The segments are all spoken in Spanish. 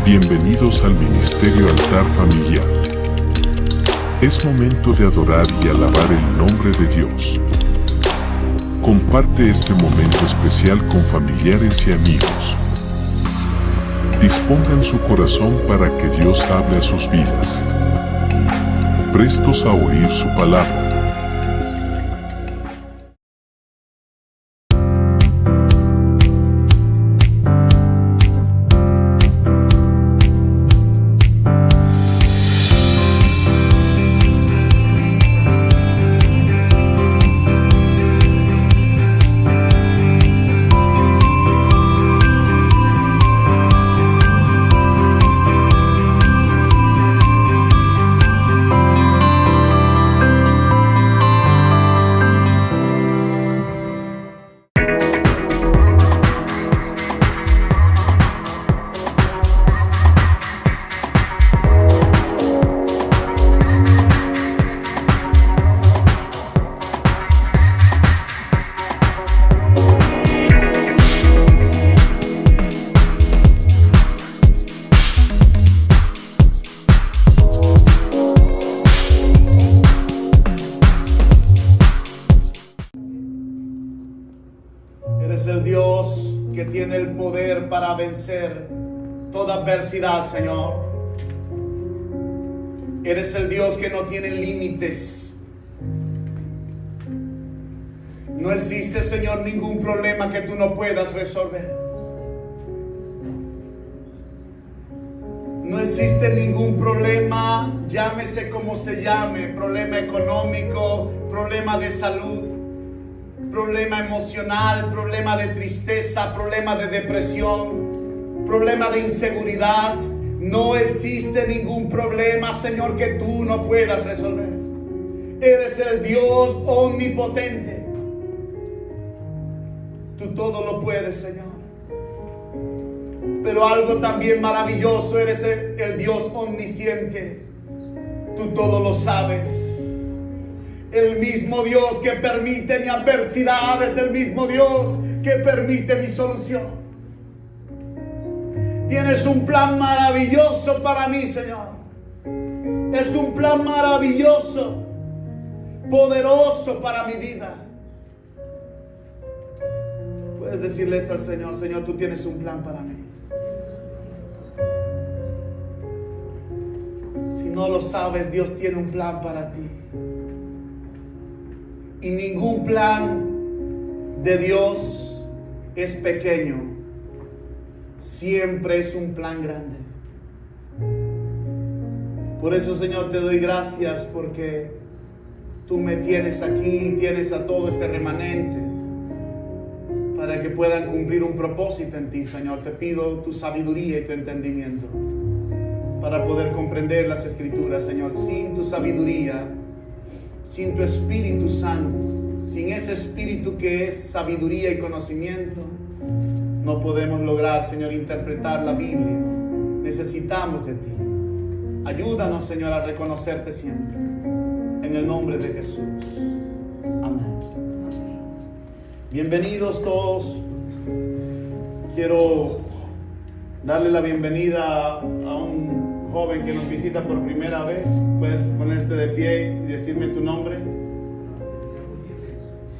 Bienvenidos al Ministerio Altar Familiar. Es momento de adorar y alabar el nombre de Dios. Comparte este momento especial con familiares y amigos. Dispongan su corazón para que Dios hable a sus vidas. Prestos a oír su palabra. Eres el Dios que tiene el poder para vencer toda adversidad, Señor. Eres el Dios que no tiene límites. No existe, Señor, ningún problema que tú no puedas resolver. No existe ningún problema, llámese como se llame, problema económico, problema de salud, problema emocional, problema de tristeza, problema de depresión, problema de inseguridad. No existe ningún problema, Señor, que tú no puedas resolver. Eres el Dios omnipotente. Tú todo lo puedes, Señor. Pero algo también maravilloso, eres el Dios omnisciente. Tú todo lo sabes. El mismo Dios que permite mi adversidad es el mismo Dios que permite mi solución. Tienes un plan maravilloso para mí, Señor. Es un plan maravilloso, poderoso para mi vida. Puedes decirle esto al Señor: Señor, tú tienes un plan para mí. Si no lo sabes, Dios tiene un plan para ti. Y ningún plan de Dios es pequeño. Siempre es un plan grande. Por eso, Señor, te doy gracias porque tú me tienes aquí, tienes a todo este remanente para que puedan cumplir un propósito en ti, Señor. Te pido tu sabiduría y tu entendimiento para poder comprender las Escrituras, Señor. Sin tu sabiduría, sin tu Espíritu Santo, sin ese Espíritu que es sabiduría y conocimiento, no podemos lograr, Señor, interpretar la Biblia. Necesitamos de ti. Ayúdanos, Señor, a reconocerte siempre. En el nombre de Jesús. Amén. Bienvenidos todos. Quiero darle la bienvenida a un joven que nos visita por primera vez. Puedes ponerte de pie y decirme tu nombre.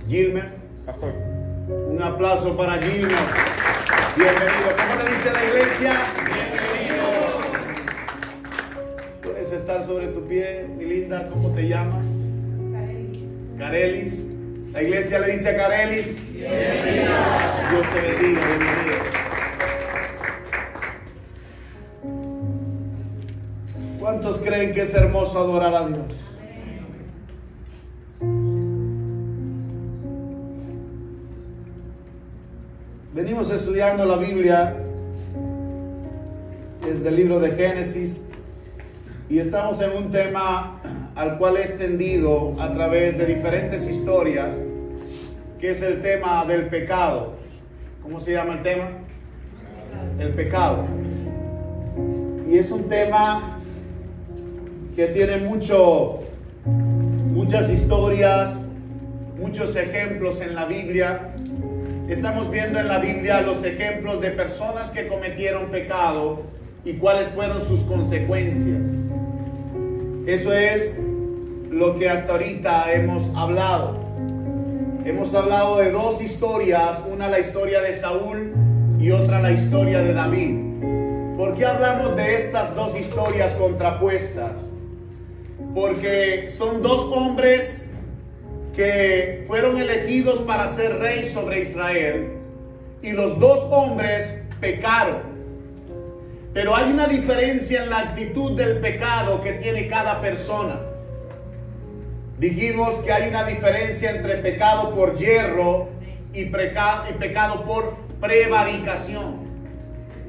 Gilmer. Un aplauso para Gilmer. Bienvenido. ¿Cómo le dice la iglesia? Bienvenido. Puedes estar sobre tu pie, mi linda. ¿Cómo te llamas? Carelis. La iglesia le dice a Carelis: bienvenido. Dios te bendiga. Bienvenido. ¿Cuántos creen que es hermoso adorar a Dios? Venimos estudiando la Biblia desde el libro de Génesis y estamos en un tema al cual he extendido a través de diferentes historias, que es el tema del pecado. ¿Cómo se llama el tema? El pecado. Y es un tema que tiene muchas historias, muchos ejemplos en la Biblia. Estamos viendo en la Biblia los ejemplos de personas que cometieron pecado y cuáles fueron sus consecuencias. Eso es lo que hasta ahorita hemos hablado. Hemos hablado de dos historias, una la historia de Saúl y otra la historia de David. ¿Por qué hablamos de estas dos historias contrapuestas? Porque son dos hombres que fueron elegidos para ser rey sobre Israel, y los dos hombres pecaron. Pero hay una diferencia en la actitud del pecado que tiene cada persona. Dijimos que hay una diferencia entre pecado por yerro y pecado por prevaricación.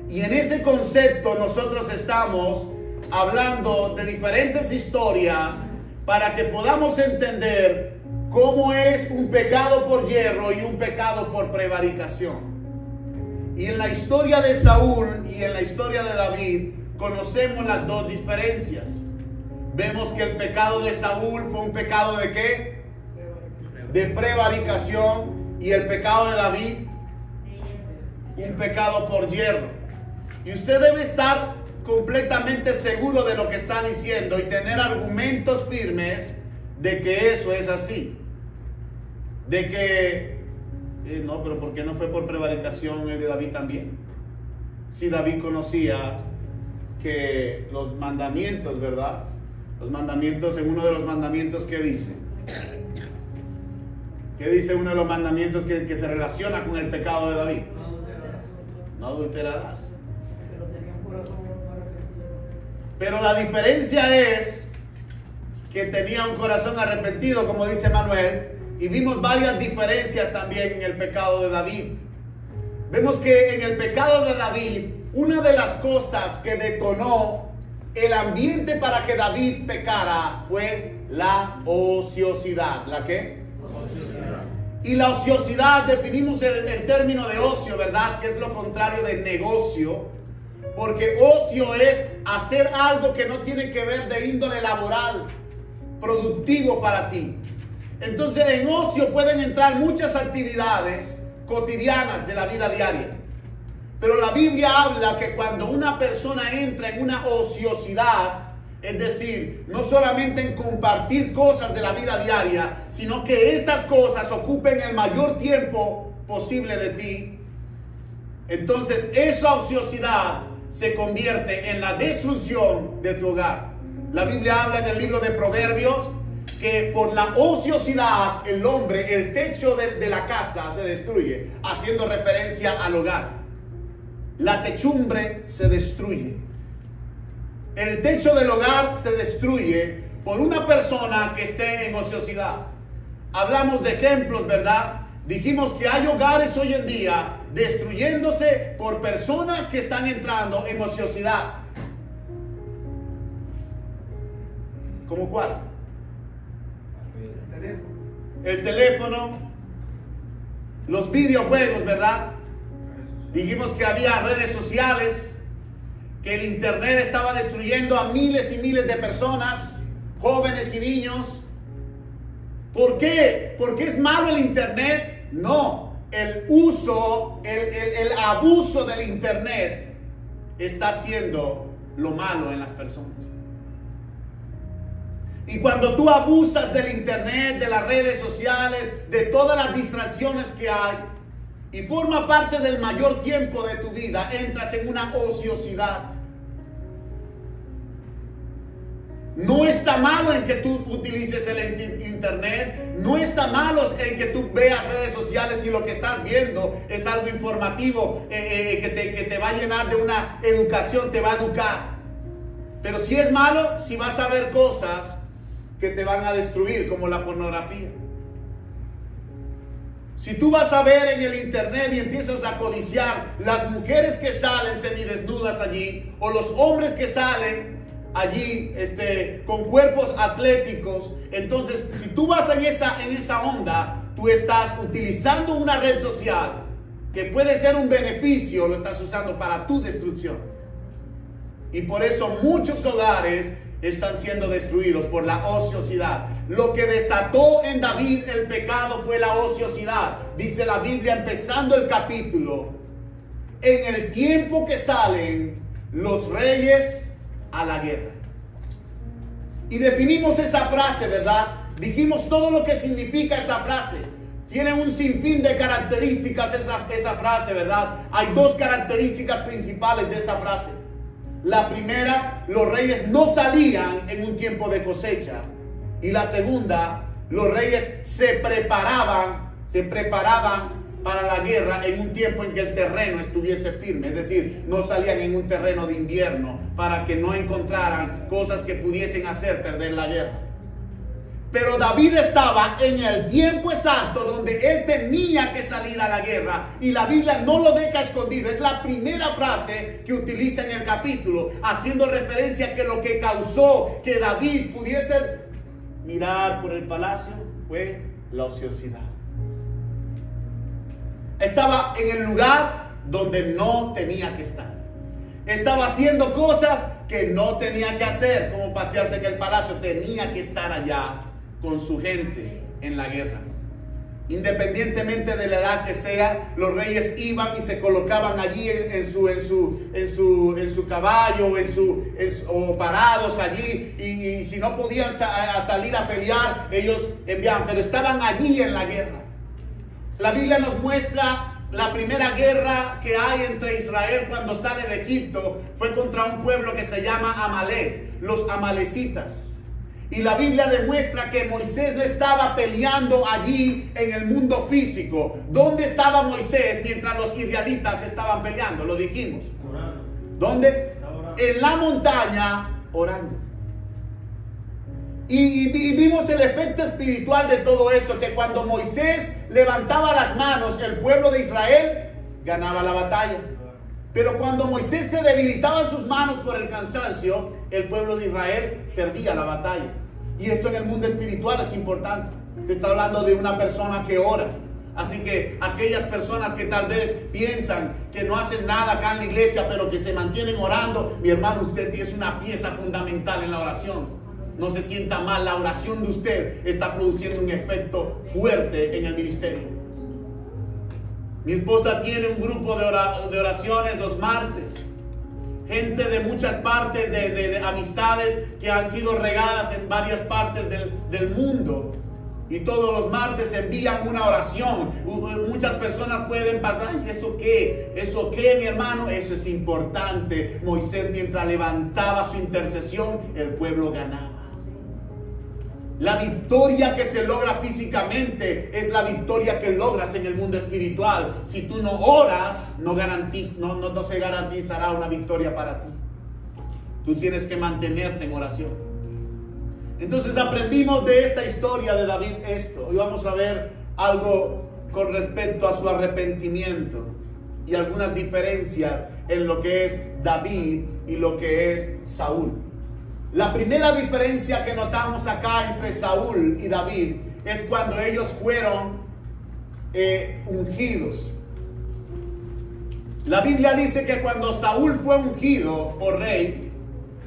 Y en ese concepto nosotros estamos hablando de diferentes historias para que podamos entender cómo es un pecado por yerro y un pecado por prevaricación. Y en la historia de Saúl y en la historia de David conocemos las dos diferencias. Vemos que el pecado de Saúl fue un pecado ¿de qué? De prevaricación. Y el pecado de David, un pecado por yerro. Y usted debe estar completamente seguro de lo que está diciendo y tener argumentos firmes de que eso es así. De que, no, pero ¿por qué no fue por prevaricación el de David también? Si David conocía que los mandamientos, ¿verdad? Los mandamientos, en uno de los mandamientos, ¿qué dice? ¿Qué dice uno de los mandamientos que se relaciona con el pecado de David? No adulterarás. Pero la diferencia es que tenía un corazón arrepentido, como dice Manuel, y vimos varias diferencias también en el pecado de David. Vemos que en el pecado de David, una de las cosas que detonó el ambiente para que David pecara fue la ociosidad. ¿La qué? Ociosidad. Y la ociosidad, definimos el término de ocio, ¿verdad? Que es lo contrario de negocio. Porque ocio es hacer algo que no tiene que ver de índole laboral, productivo para ti. Entonces en ocio pueden entrar muchas actividades cotidianas de la vida diaria. Pero la Biblia habla que cuando una persona entra en una ociosidad, es decir, no solamente en compartir cosas de la vida diaria, sino que estas cosas ocupen el mayor tiempo posible de ti, entonces esa ociosidad se convierte en la destrucción de tu hogar. La Biblia habla en el libro de Proverbios que por la ociosidad el hombre, el techo de la casa se destruye, haciendo referencia al hogar. La techumbre se destruye. El techo del hogar se destruye por una persona que esté en ociosidad. Hablamos de ejemplos, ¿verdad? Dijimos que hay hogares hoy en día destruyéndose por personas que están entrando en ociosidad. ¿Cómo cuál? El teléfono, los videojuegos, ¿verdad? Dijimos que había redes sociales, que el internet estaba destruyendo a miles y miles de personas, jóvenes y niños. ¿Por qué? ¿Porque es malo el internet? No, el uso, el abuso del internet está haciendo lo malo en las personas. Y cuando tú abusas del internet, de las redes sociales, de todas las distracciones que hay, y forma parte del mayor tiempo de tu vida, entras en una ociosidad. No está malo en que tú utilices el internet, no está malo en que tú veas redes sociales si lo que estás viendo es algo informativo, que te va a llenar de una educación, te va a educar. Pero si es malo, si vas a ver cosas que te van a destruir, como la pornografía. Si tú vas a ver en el internet y empiezas a codiciar las mujeres que salen semidesnudas allí, o los hombres que salen allí con cuerpos atléticos, entonces si tú vas en esa onda, tú estás utilizando una red social que puede ser un beneficio, lo estás usando para tu destrucción. Y por eso muchos hogares están siendo destruidos por la ociosidad. Lo que desató en David el pecado fue la ociosidad. Dice la Biblia, empezando el capítulo: en el tiempo que salen, los reyes a la guerra. Y definimos esa frase, ¿verdad? Dijimos todo lo que significa esa frase. Tiene un sinfín de características esa frase, ¿verdad? Hay dos características principales de esa frase. La primera, los reyes no salían en un tiempo de cosecha. Y la segunda, los reyes se preparaban para la guerra en un tiempo en que el terreno estuviese firme. Es decir, no salían en un terreno de invierno para que no encontraran cosas que pudiesen hacer perder la guerra. Pero David estaba en el tiempo exacto donde él tenía que salir a la guerra, y la Biblia no lo deja escondido. Es la primera frase que utiliza en el capítulo, haciendo referencia a que lo que causó que David pudiese mirar por el palacio fue la ociosidad. Estaba en el lugar donde no tenía que estar. Estaba haciendo cosas que no tenía que hacer, como pasearse en el palacio. Tenía que estar allá con su gente en la guerra. Independientemente de la edad que sea, los reyes iban y se colocaban allí en su caballo o parados allí, y si no podían salir a pelear, ellos enviaban, pero estaban allí en la guerra. La Biblia nos muestra la primera guerra que hay entre Israel cuando sale de Egipto. Fue contra un pueblo que se llama Amalek, los amalecitas. Y la Biblia demuestra que Moisés no estaba peleando allí en el mundo físico. ¿Dónde estaba Moisés mientras los israelitas estaban peleando? Lo dijimos. Orando. ¿Dónde? En la montaña, orando. Y vimos el efecto espiritual de todo esto, que cuando Moisés levantaba las manos, el pueblo de Israel ganaba la batalla. Pero cuando Moisés se debilitaba en sus manos por el cansancio, el pueblo de Israel perdía la batalla. Y esto en el mundo espiritual es importante. Te está hablando de una persona que ora. Así que aquellas personas que tal vez piensan que no hacen nada acá en la iglesia, pero que se mantienen orando, mi hermano, usted es una pieza fundamental en la oración. No se sienta mal, la oración de usted está produciendo un efecto fuerte en el ministerio. Mi esposa tiene un grupo de oraciones los martes. Gente de muchas partes, de amistades que han sido regadas en varias partes del mundo. Y todos los martes envían una oración. Muchas personas pueden pasar, ¿y eso qué? ¿Eso qué, mi hermano? Eso es importante. Moisés, mientras levantaba su intercesión, el pueblo ganaba. La victoria que se logra físicamente es la victoria que logras en el mundo espiritual. Si tú no oras, no se garantizará una victoria para ti. Tú tienes que mantenerte en oración. Entonces aprendimos de esta historia de David esto. Hoy vamos a ver algo con respecto a su arrepentimiento y algunas diferencias en lo que es David y lo que es Saúl. La primera diferencia que notamos acá entre Saúl y David es cuando ellos fueron ungidos. La Biblia dice que cuando Saúl fue ungido por rey,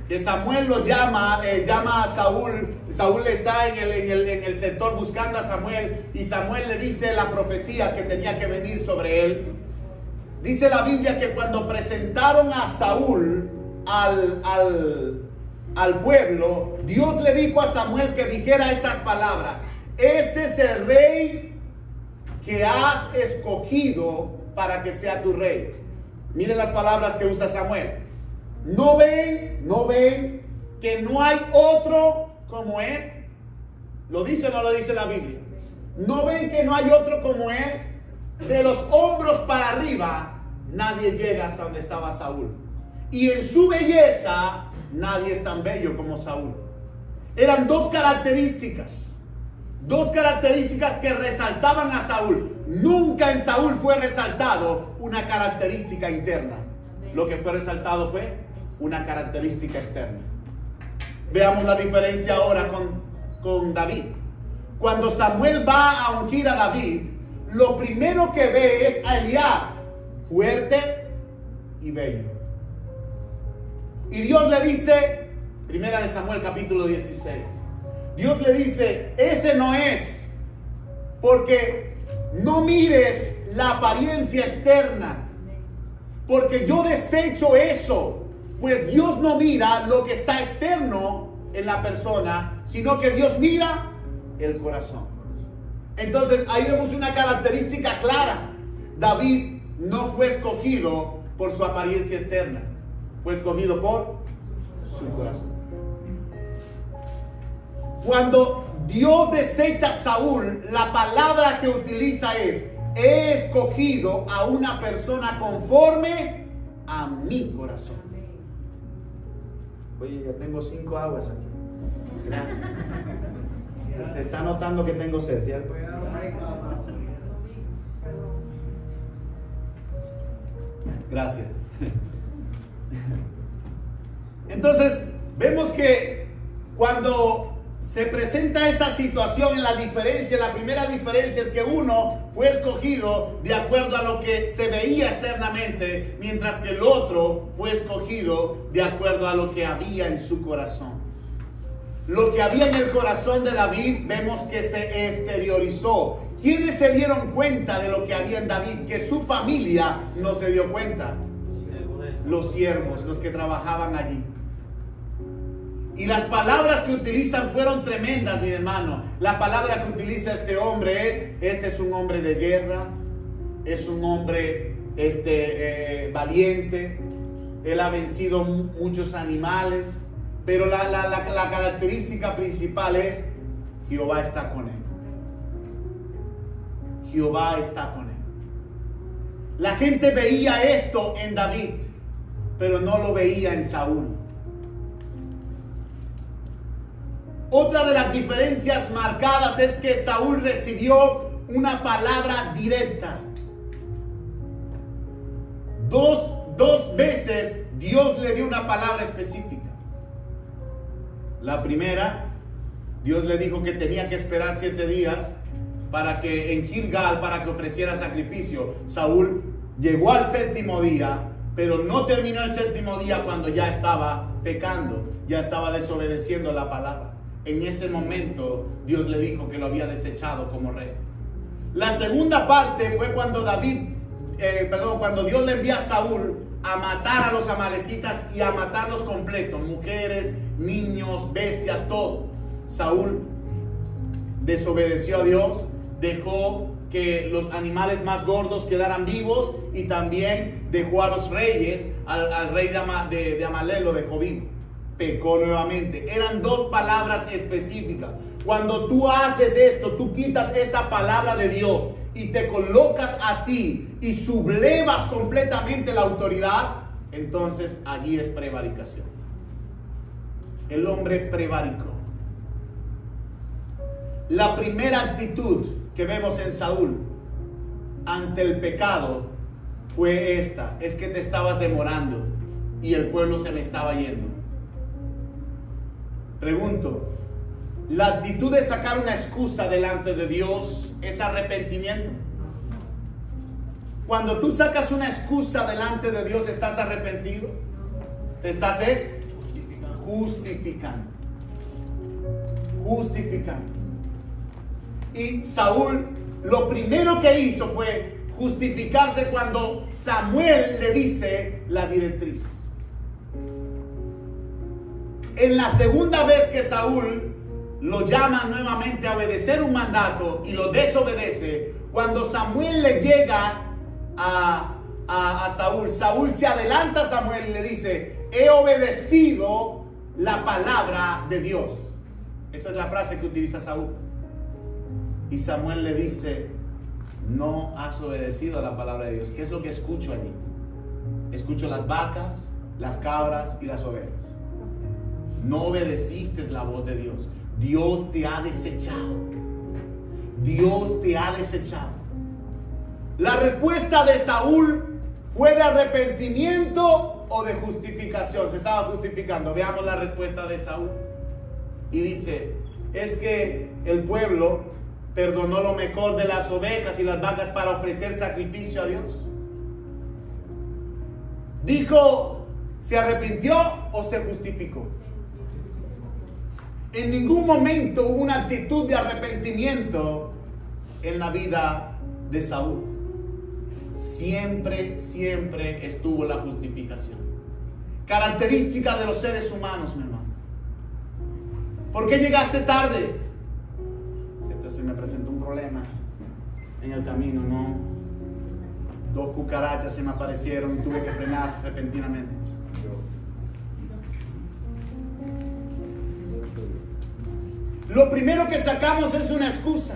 que Samuel lo llama a Saúl. Saúl está en el sector buscando a Samuel, y Samuel le dice la profecía que tenía que venir sobre él. Dice la Biblia que cuando presentaron a Saúl al pueblo, Dios le dijo a Samuel que dijera estas palabras: ese es el rey que has escogido para que sea tu rey. Miren las palabras que usa Samuel. ¿No ven que no hay otro como él? ¿Lo dice o no lo dice la Biblia? ¿No ven que no hay otro como él? De los hombros para arriba nadie llega hasta donde estaba Saúl. Y en su belleza nadie es tan bello como Saúl. Eran dos características que resaltaban a Saúl. Nunca en Saúl fue resaltado una característica interna. Lo que fue resaltado fue una característica externa. Veamos la diferencia ahora con David. Cuando Samuel va a ungir a David, lo primero que ve es a Eliab, fuerte y bello. Y Dios le dice, primera de Samuel capítulo 16, Dios le dice: ese no es, porque no mires la apariencia externa, porque yo desecho eso. Pues Dios no mira lo que está externo en la persona, sino que Dios mira el corazón. Entonces ahí vemos una característica clara. David no fue escogido por su apariencia externa, fue escogido por su corazón. Cuando Dios desecha a Saúl, la palabra que utiliza es: he escogido a una persona conforme a mi corazón. Oye, ya tengo 5 aguas aquí. Gracias. Se está notando que tengo sed, ¿cierto? Gracias. Entonces, vemos que cuando se presenta esta situación, la primera diferencia es que uno fue escogido de acuerdo a lo que se veía externamente, mientras que el otro fue escogido de acuerdo a lo que había en su corazón. Lo que había en el corazón de David, vemos que se exteriorizó. ¿Quiénes se dieron cuenta de lo que había en David? Que su familia no se dio cuenta. Los siervos, los que trabajaban allí. Y las palabras que utilizan fueron tremendas, mi hermano. La palabra que utiliza este hombre es: este es un hombre de guerra, es un hombre valiente, él ha vencido muchos animales, pero la característica principal es: Jehová está con él. Jehová está con él. La gente veía esto en David, pero no lo veía en Saúl. Otra de las diferencias marcadas es que Saúl recibió una palabra directa. Dos veces Dios le dio una palabra específica. La primera, Dios le dijo que tenía que esperar 7 días para que en Gilgal, para que ofreciera sacrificio. Saúl llegó al 7º día, pero no terminó el 7º día cuando ya estaba pecando, ya estaba desobedeciendo la palabra. En ese momento Dios le dijo que lo había desechado como rey. La segunda parte fue cuando cuando Dios le envía a Saúl a matar a los amalecitas y a matarlos completos, mujeres, niños, bestias, todo. Saúl desobedeció a Dios, dejó que los animales más gordos quedaran vivos y también dejó a los reyes, al rey de Amalek lo dejó vivo. Pecó nuevamente. Eran 2 palabras específicas. Cuando tú haces esto, tú quitas esa palabra de Dios y te colocas a ti y sublevas completamente la autoridad, entonces allí es prevaricación. El hombre prevaricó. La primera actitud que vemos en Saúl ante el pecado fue esta: es que te estabas demorando y el pueblo se me estaba yendo. Pregunto, ¿la actitud de sacar una excusa delante de Dios es arrepentimiento? Cuando tú sacas una excusa delante de Dios, ¿estás arrepentido? ¿Te estás justificando? Justificando. Y Saúl lo primero que hizo fue justificarse cuando Samuel le dice la directriz. En la segunda vez que Saúl lo llama nuevamente a obedecer un mandato y lo desobedece, cuando Samuel le llega a Saúl, Saúl se adelanta a Samuel y le dice: he obedecido la palabra de Dios. Esa es la frase que utiliza Saúl. Y Samuel le dice: no has obedecido la palabra de Dios. ¿Qué es lo que escucho allí? Escucho las vacas, las cabras y las ovejas. No obedeciste la voz de Dios. Dios te ha desechado. Dios te ha desechado. La respuesta de Saúl fue de arrepentimiento o de justificación. Se estaba justificando. Veamos la respuesta de Saúl. Y dice: es que el pueblo perdonó lo mejor de las ovejas y las vacas para ofrecer sacrificio a Dios. Dijo, ¿se arrepintió o se justificó? En ningún momento hubo una actitud de arrepentimiento en la vida de Saúl. Siempre estuvo la justificación. característica de los seres humanos, mi hermano. ¿Por qué llegaste tarde? Entonces me presentó un problema en el camino, ¿no? 2 cucarachas se me aparecieron y tuve que frenar repentinamente. Lo primero que sacamos es una excusa.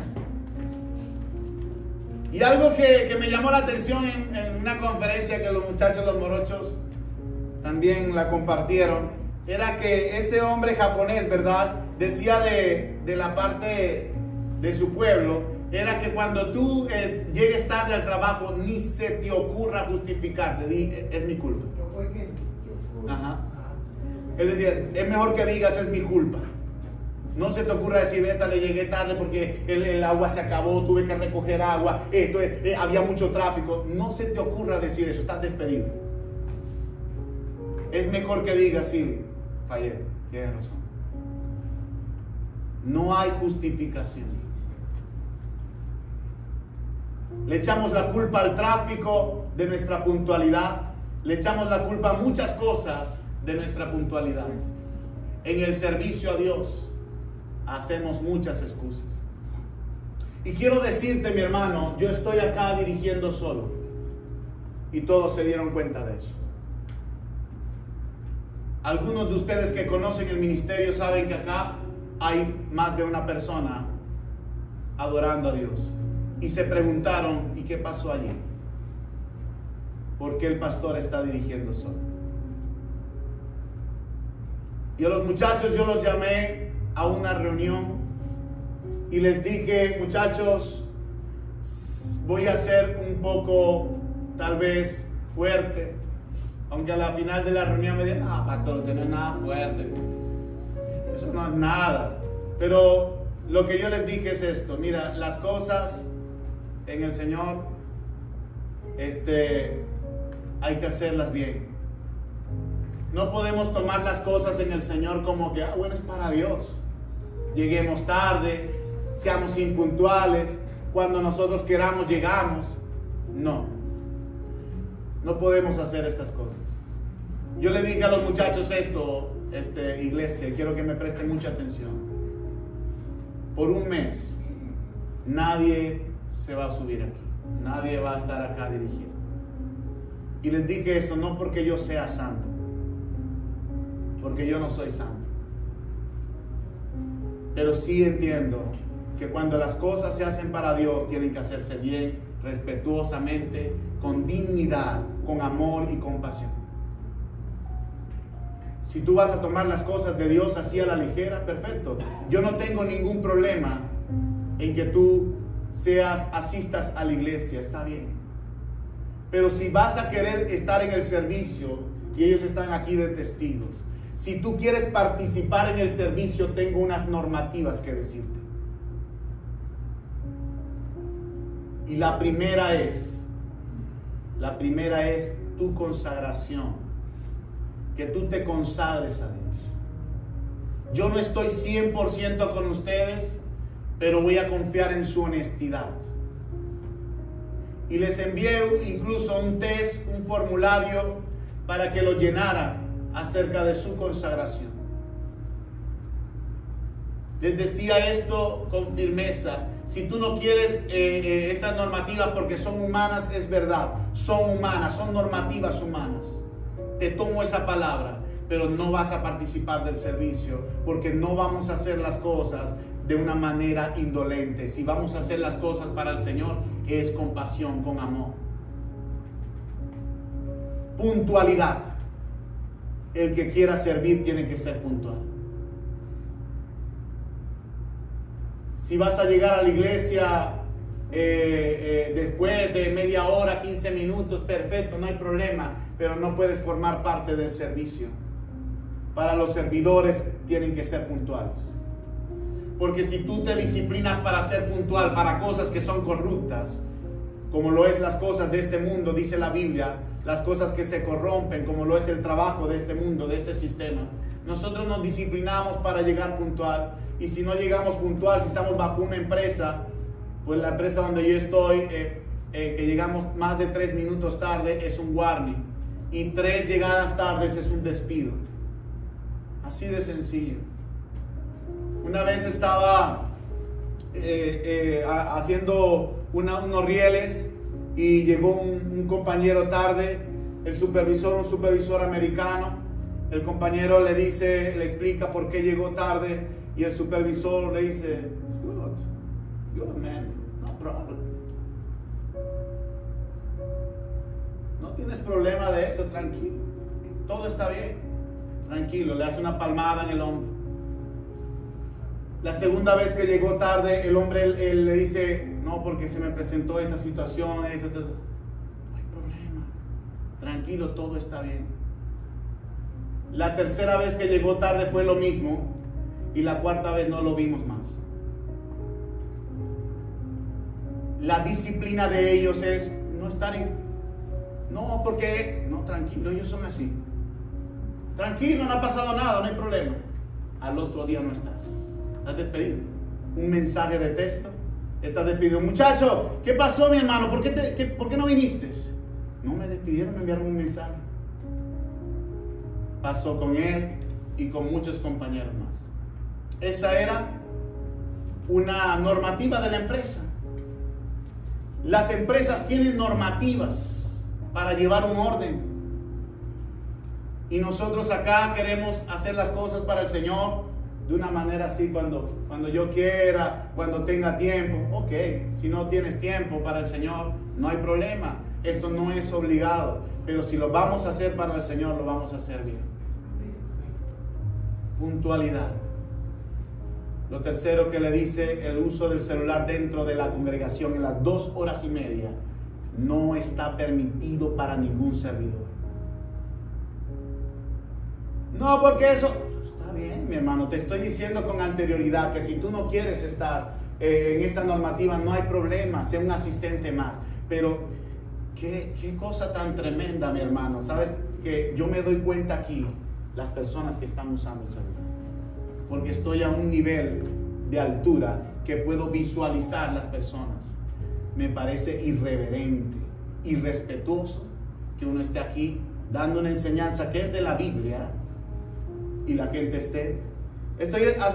Y algo que me llamó la atención en una conferencia que los muchachos, los morochos, también la compartieron, era que este hombre japonés, ¿verdad? Decía de la parte de su pueblo, era que cuando tú llegues tarde al trabajo, ni se te ocurra justificarte, es mi culpa. Ajá. Él decía, es mejor que digas, es mi culpa. No se te ocurra decir, le llegué tarde porque el agua se acabó, tuve que recoger agua, había mucho tráfico. No se te ocurra decir eso, estás despedido. Es mejor que digas, sí, fallé, tienes razón. No hay justificación. Le echamos la culpa al tráfico de nuestra puntualidad. Le echamos la culpa a muchas cosas de nuestra puntualidad. En el servicio a Dios hacemos muchas excusas. Y quiero decirte, mi hermano, yo estoy acá dirigiendo solo. Y todos se dieron cuenta de eso. Algunos de ustedes que conocen el ministerio saben que acá hay más de una persona adorando a Dios. Y se preguntaron, ¿y qué pasó allí? ¿Por qué el pastor está dirigiendo solo? Y a los muchachos yo los llamé a una reunión y les dije, muchachos, voy a ser un poco, tal vez, fuerte. Aunque a la final de la reunión me dijeron, pastor, usted no es nada fuerte. Eso no es nada. Pero lo que yo les dije es esto. Mira, las cosas en el Señor, hay que hacerlas bien. No podemos tomar las cosas en el Señor como que, bueno, es para Dios. Lleguemos tarde, seamos impuntuales, cuando nosotros queramos llegamos. No. No podemos hacer estas cosas. Yo le dije a los muchachos esto, iglesia, y quiero que me presten mucha atención. Por un mes, nadie se va a subir aquí. Nadie va a estar acá dirigiendo. Y les dije eso no porque yo sea santo, porque yo no soy santo. Pero sí entiendo que cuando las cosas se hacen para Dios, tienen que hacerse bien, respetuosamente, con dignidad, con amor y compasión. Si tú vas a tomar las cosas de Dios así a la ligera, perfecto. Yo no tengo ningún problema en que tú asistas a la iglesia, está bien. Pero si vas a querer estar en el servicio, y ellos están aquí de testigos, si tú quieres participar en el servicio, tengo unas normativas que decirte. Y la primera es tu consagración. Que tú te consagres a Dios. Yo no estoy 100% con ustedes, pero voy a confiar en su honestidad. Y les envié incluso un test, un formulario, para que lo llenaran acerca de su consagración. Les decía esto con firmeza. Si tú no quieres estas normativas porque son humanas, es verdad. Son humanas, son normativas humanas. Te tomo esa palabra, pero no vas a participar del servicio porque no vamos a hacer las cosas de una manera indolente. Si vamos a hacer las cosas para el Señor, es con pasión, con amor. Puntualidad. El que quiera servir tiene que ser puntual. Si vas a llegar a la iglesia después de media hora, 15 minutos, perfecto, no hay problema, pero no puedes formar parte del servicio. Para los servidores tienen que ser puntuales. Porque si tú te disciplinas para ser puntual para cosas que son corruptas, como lo es las cosas de este mundo, dice la Biblia, las cosas que se corrompen, como lo es el trabajo de este mundo, de este sistema, nosotros nos disciplinamos para llegar puntual. Y si no llegamos puntual, si estamos bajo una empresa, pues la empresa donde yo estoy, que llegamos más de 3 minutos tarde, es un warning. y 3 llegadas tardes es un despido. Así de sencillo. Una vez estaba haciendo unos rieles y llegó un compañero tarde, un supervisor americano. El compañero le explica por qué llegó tarde y el supervisor le dice, "It's good man, no problem. No tienes problema de eso, tranquilo, todo está bien, tranquilo", le hace una palmada en el hombro. La segunda vez que llegó tarde, el hombre él le dice, "No, porque se me presentó esta situación, esto. No hay problema, tranquilo, todo está bien". La tercera vez que llegó tarde fue lo mismo y la cuarta vez no lo vimos más. La disciplina de ellos es no estar tranquilo, ellos son así. Tranquilo, no ha pasado nada, no hay problema. Al otro día no estás despedido. Un mensaje de texto, estás despedido. "Muchacho, ¿qué pasó, mi hermano? ¿Por qué no viniste?". "No me despidieron, me enviaron un mensaje". Pasó con él y con muchos compañeros más. Esa era una normativa de la empresa. Las empresas tienen normativas para llevar un orden. Y nosotros acá queremos hacer las cosas para el Señor de una manera así, cuando yo quiera, cuando tenga tiempo. Ok, si no tienes tiempo para el Señor, no hay problema. Esto no es obligado, pero si lo vamos a hacer para el Señor, lo vamos a hacer bien. Puntualidad. Lo tercero que le dice, el uso del celular dentro de la congregación en las 2:30 no está permitido para ningún servidor. No, porque eso está bien, mi hermano. Te estoy diciendo con anterioridad que si tú no quieres estar en esta normativa, no hay problema, sé un asistente más. Pero qué cosa tan tremenda, mi hermano. Sabes que yo me doy cuenta aquí las personas que están usando el celular, porque estoy a un nivel de altura que puedo visualizar las personas. Me parece irreverente, irrespetuoso que uno esté aquí dando una enseñanza que es de la Biblia y la gente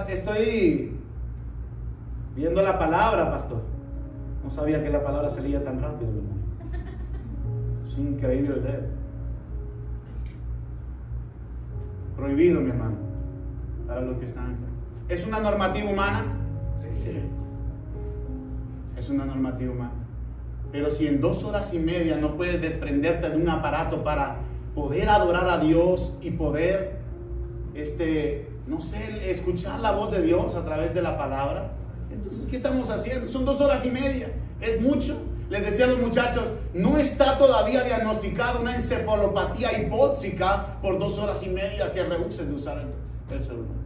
estoy viendo la palabra, pastor. No sabía que la palabra se leía tan rápido, mi hermano. Es increíble usted. Prohibido, mi hermano, para los que están acá. ¿Es una normativa humana? Sí. Es una normativa humana. Pero si en 2:30 no puedes desprenderte de un aparato para poder adorar a Dios y poder, escuchar la voz de Dios a través de la palabra, entonces, ¿qué estamos haciendo? Son 2:30. Es mucho. Les decía a los muchachos, no está todavía diagnosticada una encefalopatía hipóxica por 2:30 que rehusen de usar el celular.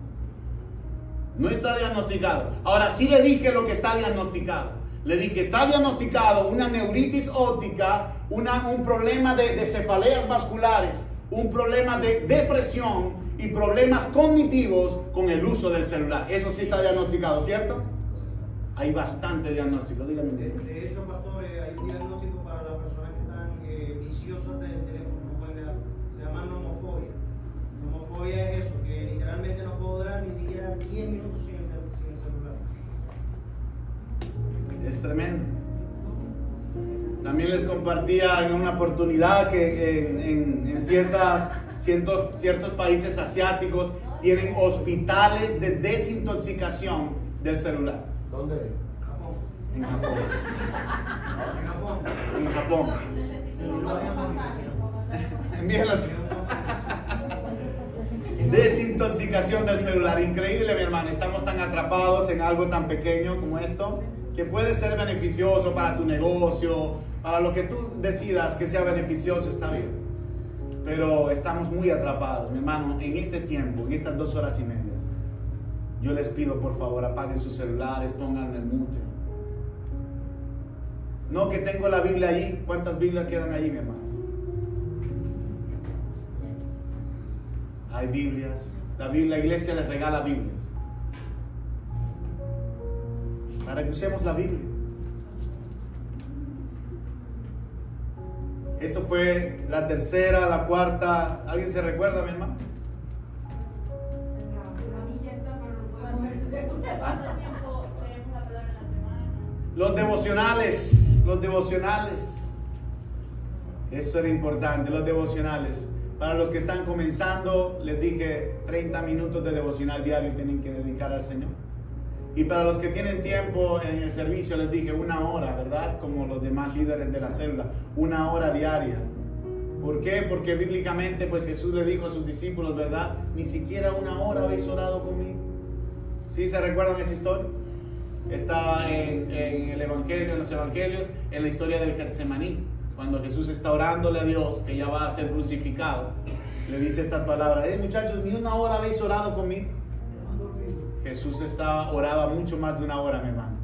No está diagnosticado. Ahora sí le dije lo que está diagnosticado. Le dije, está diagnosticado una neuritis óptica, un problema de cefaleas vasculares, un problema de depresión y problemas cognitivos con el uso del celular. Eso sí está diagnosticado, ¿cierto? Hay bastante diagnóstico. Dígame. De hecho, pastor, hay un diagnóstico para las personas que están viciosas del teléfono, no pueden dejarlo. Se llama nomofobia. Nomofobia es eso, que literalmente no puedo durar ni siquiera 10 minutos sin el celular. Es tremendo. También les compartía en una oportunidad que en ciertos países asiáticos tienen hospitales de desintoxicación del celular. ¿Dónde? Japón. En Japón. En En Japón. Japón. Envíenlos. Desintoxicación del celular. Increíble, mi hermano. Estamos tan atrapados en algo tan pequeño como esto, que puede ser beneficioso para tu negocio, para lo que tú decidas que sea beneficioso, está bien. Pero estamos muy atrapados, mi hermano, en este tiempo, en estas 2:30. Yo les pido, por favor, apaguen sus celulares, pónganlo en mute. No que tengo la Biblia allí. ¿Cuántas Biblias quedan allí, mi hermano? Hay Biblias. La iglesia les regala Biblias. Para que usemos la Biblia. Eso fue la tercera, la cuarta. ¿Alguien se recuerda, mi hermano? Los devocionales, los devocionales. Eso era importante, los devocionales. Para los que están comenzando, les dije 30 minutos de devocional diario tienen que dedicar al Señor. Y para los que tienen tiempo en el servicio, les dije 1 hora, ¿verdad? Como los demás líderes de la célula, 1 hora diaria. ¿Por qué? Porque bíblicamente, pues Jesús le dijo a sus discípulos, ¿verdad? Ni siquiera 1 hora habéis orado conmigo. ¿Sí se recuerdan esa historia? Está en el Evangelio, en los Evangelios, en la historia del Getsemaní. Cuando Jesús está orándole a Dios, que ya va a ser crucificado, le dice estas palabras: muchachos, ni 1 hora habéis orado conmigo. Jesús oraba mucho más de 1 hora, mi hermano.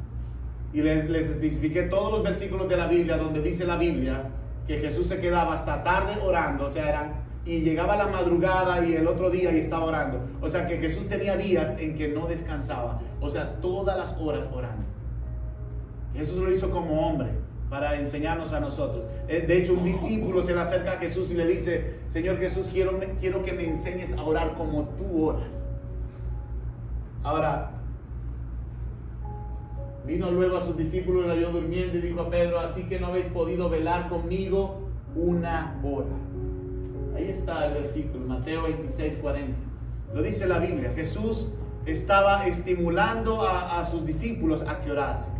Y les especifiqué todos los versículos de la Biblia donde dice la Biblia que Jesús se quedaba hasta tarde orando, o sea, y llegaba la madrugada y el otro día y estaba orando. O sea, que Jesús tenía días en que no descansaba, o sea, todas las horas orando. Jesús lo hizo como hombre para enseñarnos a nosotros. De hecho, un discípulo se le acerca a Jesús y le dice: Señor Jesús, quiero que me enseñes a orar como tú oras. Ahora, vino luego a sus discípulos, lo halló durmiendo y dijo a Pedro: así que no habéis podido velar conmigo 1 hora. Ahí está el versículo, Mateo 26:40. Lo dice la Biblia. Jesús estaba estimulando a sus discípulos a que orasen.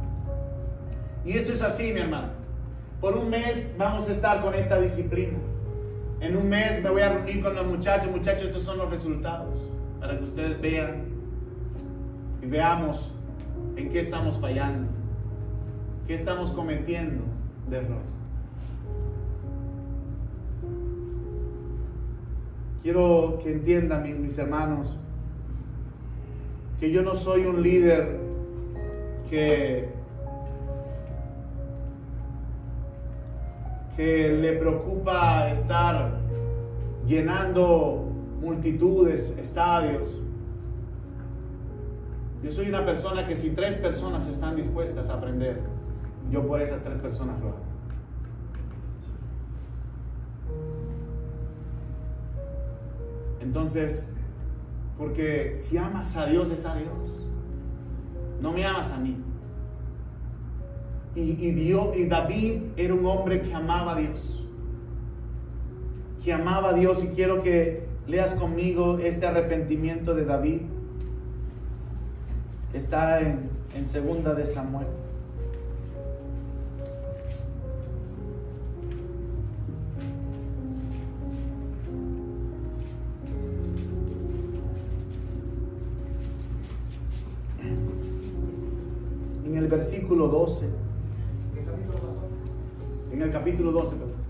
Y eso es así, mi hermano. Por 1 mes vamos a estar con esta disciplina. En 1 mes me voy a reunir con los muchachos. Muchachos, estos son los resultados, para que ustedes vean y veamos en qué estamos fallando, qué estamos cometiendo de error. Quiero que entiendan, mis hermanos, que yo no soy un líder que le preocupa estar llenando multitudes, estadios. Yo soy una persona que si 3 personas están dispuestas a aprender, yo por esas 3 personas lo hago. Entonces, porque si amas a Dios, es a Dios. No me amas a mí. Y David era un hombre que amaba a Dios. Que amaba a Dios, y quiero que leas conmigo este arrepentimiento de David. Está en 2 de Samuel. En el versículo 12. En el capítulo 12, perdón.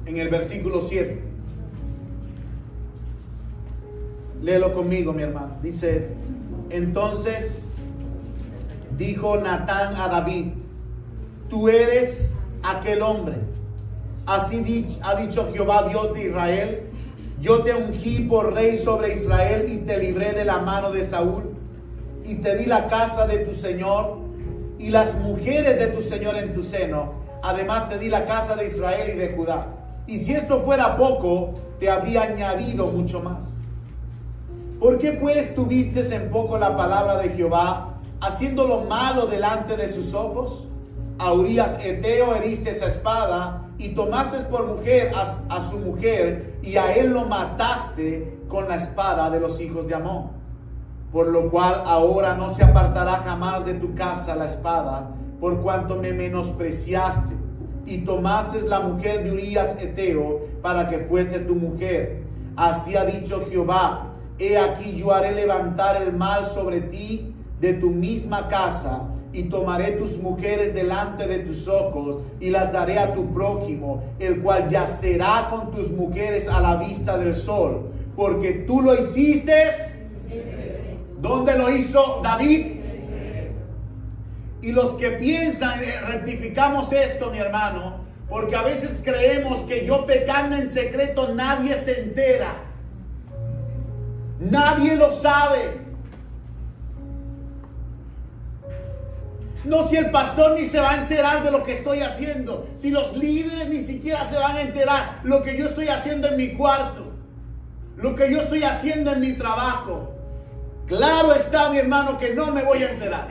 En el versículo 7. Léelo conmigo, mi hermano. Dice: entonces dijo Natán a David: tú eres aquel hombre. Así ha dicho Jehová, Dios de Israel: yo te ungí por rey sobre Israel y te libré de la mano de Saúl y te di la casa de tu señor y las mujeres de tu señor en tu seno. Además te di la casa de Israel y de Judá. Y si esto fuera poco, te habría añadido mucho más. ¿Por qué pues tuviste en poco la palabra de Jehová, haciendo lo malo delante de sus ojos? A Urías Eteo heriste esa espada y tomaste por mujer a su mujer, y a él lo mataste con la espada de los hijos de Amón. Por lo cual ahora no se apartará jamás de tu casa la espada, por cuanto me menospreciaste y tomaste la mujer de Urías Eteo para que fuese tu mujer. Así ha dicho Jehová: he aquí yo haré levantar el mal sobre ti de tu misma casa, y tomaré tus mujeres delante de tus ojos y las daré a tu prójimo, el cual yacerá con tus mujeres a la vista del sol, porque tú lo hiciste. ¿Dónde lo hizo David? Y los que piensan, rectificamos esto, mi hermano, porque a veces creemos que yo pecando en secreto nadie se entera, nadie lo sabe. No, si el pastor ni se va a enterar de lo que estoy haciendo. Si los líderes ni siquiera se van a enterar lo que yo estoy haciendo en mi cuarto. Lo que yo estoy haciendo en mi trabajo. Claro está, mi hermano, que no me voy a enterar.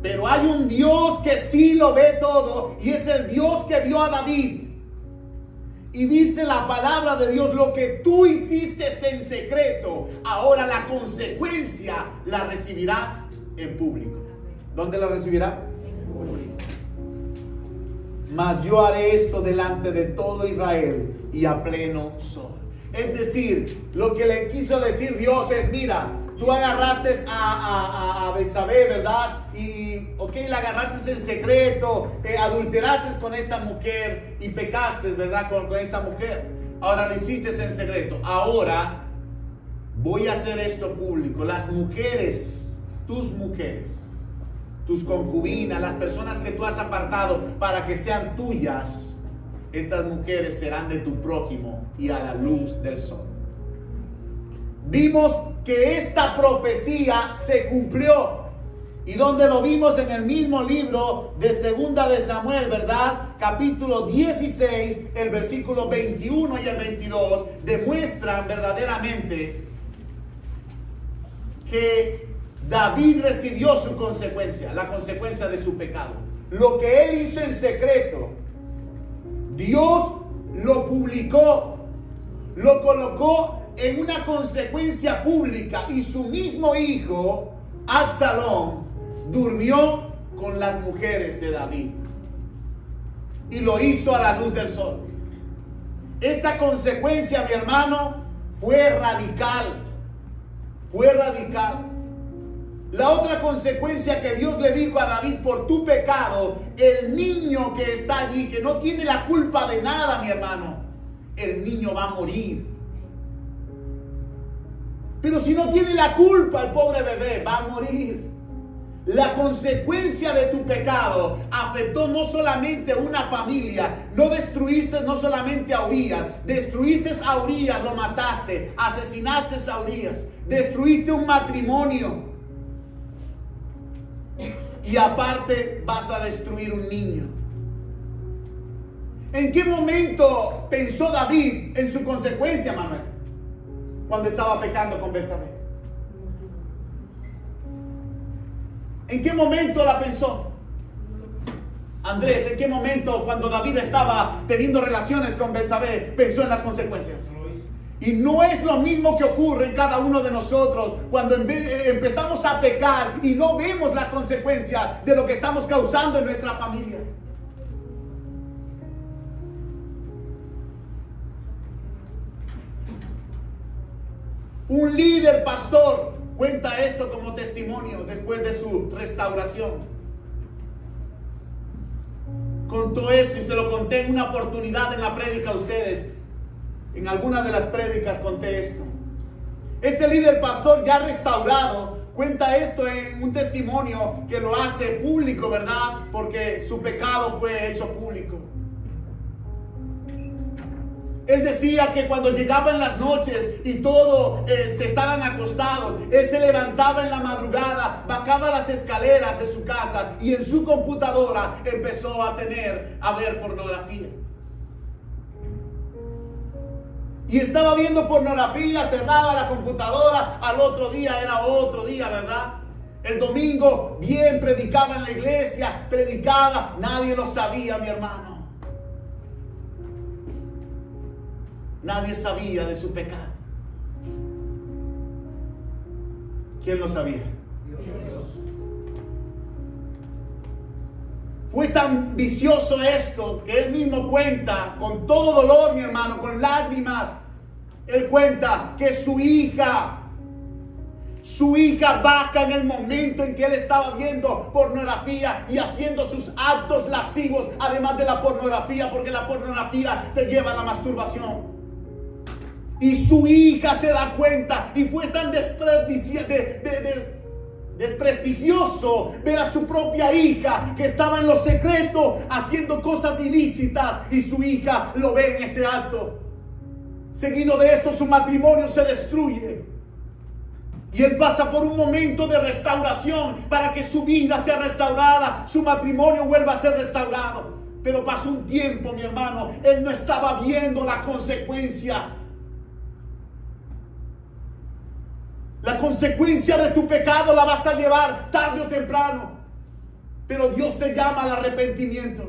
Pero hay un Dios que sí lo ve todo. Y es el Dios que vio a David. Y dice la palabra de Dios: lo que tú hiciste en secreto, ahora la consecuencia la recibirás en público. ¿Dónde la recibirá? En público. Mas yo haré esto delante de todo Israel y a pleno sol. Es decir, lo que le quiso decir Dios es: mira, tú agarraste a Betsabé, ¿verdad? La agarraste en secreto, adulteraste con esta mujer y pecaste, ¿verdad? Con esa mujer. Ahora lo hiciste en secreto. Ahora voy a hacer esto público. Las mujeres, tus concubinas, las personas que tú has apartado para que sean tuyas, estas mujeres serán de tu prójimo y a la luz del sol. Vimos que esta profecía se cumplió. ¿Y donde lo vimos? En el mismo libro de Segunda de Samuel, ¿verdad? Capítulo 16, el versículo 21 y el 22 demuestran verdaderamente que David recibió su consecuencia, la consecuencia de su pecado. Lo que él hizo en secreto, Dios lo publicó, lo colocó en una consecuencia pública, y su mismo hijo, Absalón, durmió con las mujeres de David y lo hizo a la luz del sol. Esta consecuencia, mi hermano, fue radical. Fue radical. La otra consecuencia que Dios le dijo a David: por tu pecado, el niño que está allí, que no tiene la culpa de nada, mi hermano, el niño va a morir. Pero si no tiene la culpa, el pobre bebé va a morir. La consecuencia de tu pecado afectó no solamente a una familia. No destruiste no solamente a Urías. Destruiste a Urías, lo mataste. Asesinaste a Urías. Destruiste un matrimonio. Y aparte vas a destruir un niño. ¿En qué momento pensó David en su consecuencia, Manuel? Cuando estaba pecando con Betsabé. ¿En qué momento la pensó? Andrés, ¿en qué momento, cuando David estaba teniendo relaciones con Betsabé, pensó en las consecuencias? Y no es lo mismo que ocurre en cada uno de nosotros cuando empezamos a pecar y no vemos la consecuencia de lo que estamos causando en nuestra familia. Un líder pastor cuenta esto como testimonio después de su restauración. Contó esto y se lo conté en una oportunidad en la prédica a ustedes. En alguna de las prédicas conté esto. Este líder pastor ya restaurado cuenta esto en un testimonio que lo hace público, ¿verdad? Porque su pecado fue hecho público. Él decía que cuando llegaban las noches y todos se estaban acostados, él se levantaba en la madrugada, bajaba las escaleras de su casa y en su computadora empezó a ver pornografía. Y estaba viendo pornografía, cerraba la computadora, al otro día era otro día, ¿verdad? El domingo bien predicaba en la iglesia, predicaba, nadie lo sabía, mi hermano. Nadie sabía de su pecado. ¿Quién lo sabía? Dios. Fue tan vicioso esto que él mismo cuenta con todo dolor, mi hermano, con lágrimas. Él cuenta que su hija baja en el momento en que él estaba viendo pornografía y haciendo sus actos lascivos, además de la pornografía, porque la pornografía te lleva a la masturbación. Y su hija se da cuenta, y fue tan desprestigioso ver a su propia hija que estaba en lo secreto haciendo cosas ilícitas, y su hija lo ve en ese acto. Seguido de esto, su matrimonio se destruye. Y él pasa por un momento de restauración para que su vida sea restaurada, su matrimonio vuelva a ser restaurado. Pero pasó un tiempo, mi hermano, él no estaba viendo la consecuencia. La consecuencia de tu pecado la vas a llevar tarde o temprano. Pero Dios te llama al arrepentimiento.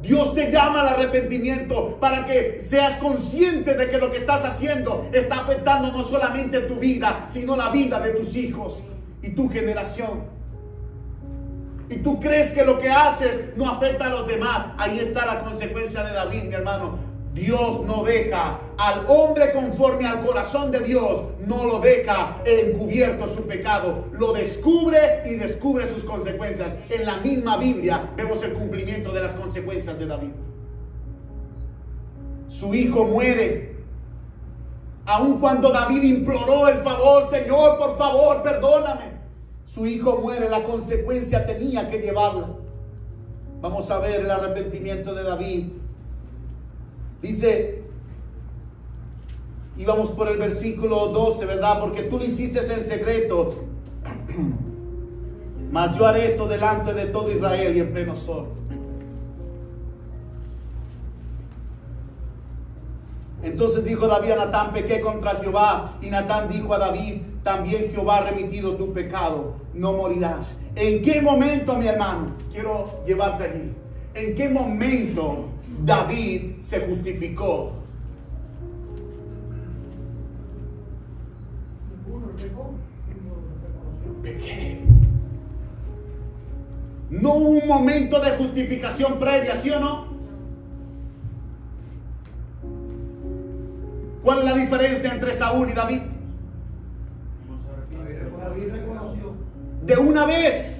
Dios te llama al arrepentimiento para que seas consciente de que lo que estás haciendo está afectando no solamente tu vida, sino la vida de tus hijos y tu generación. Y tú crees que lo que haces no afecta a los demás. Ahí está la consecuencia de David, mi hermano. Dios no deja al hombre conforme al corazón de Dios, no lo deja encubierto su pecado, lo descubre y descubre sus consecuencias. En la misma Biblia vemos el cumplimiento de las consecuencias de David. Su hijo muere, aun cuando David imploró el favor, Señor, por favor, perdóname. Su hijo muere, la consecuencia tenía que llevarla. Vamos a ver el arrepentimiento de David. Dice, y vamos por el versículo 12, ¿verdad? Porque tú lo hiciste en secreto, mas yo haré esto delante de todo Israel y en pleno sol. Entonces dijo David a Natán, pequé contra Jehová. Y Natán dijo a David, también Jehová ha remitido tu pecado, no morirás. ¿En qué momento, mi hermano? Quiero llevarte allí. ¿En qué momento David se justificó? Pequé. No hubo un momento de justificación previa, ¿sí o no? ¿Cuál es la diferencia entre Saúl y David? David reconoció. De una vez.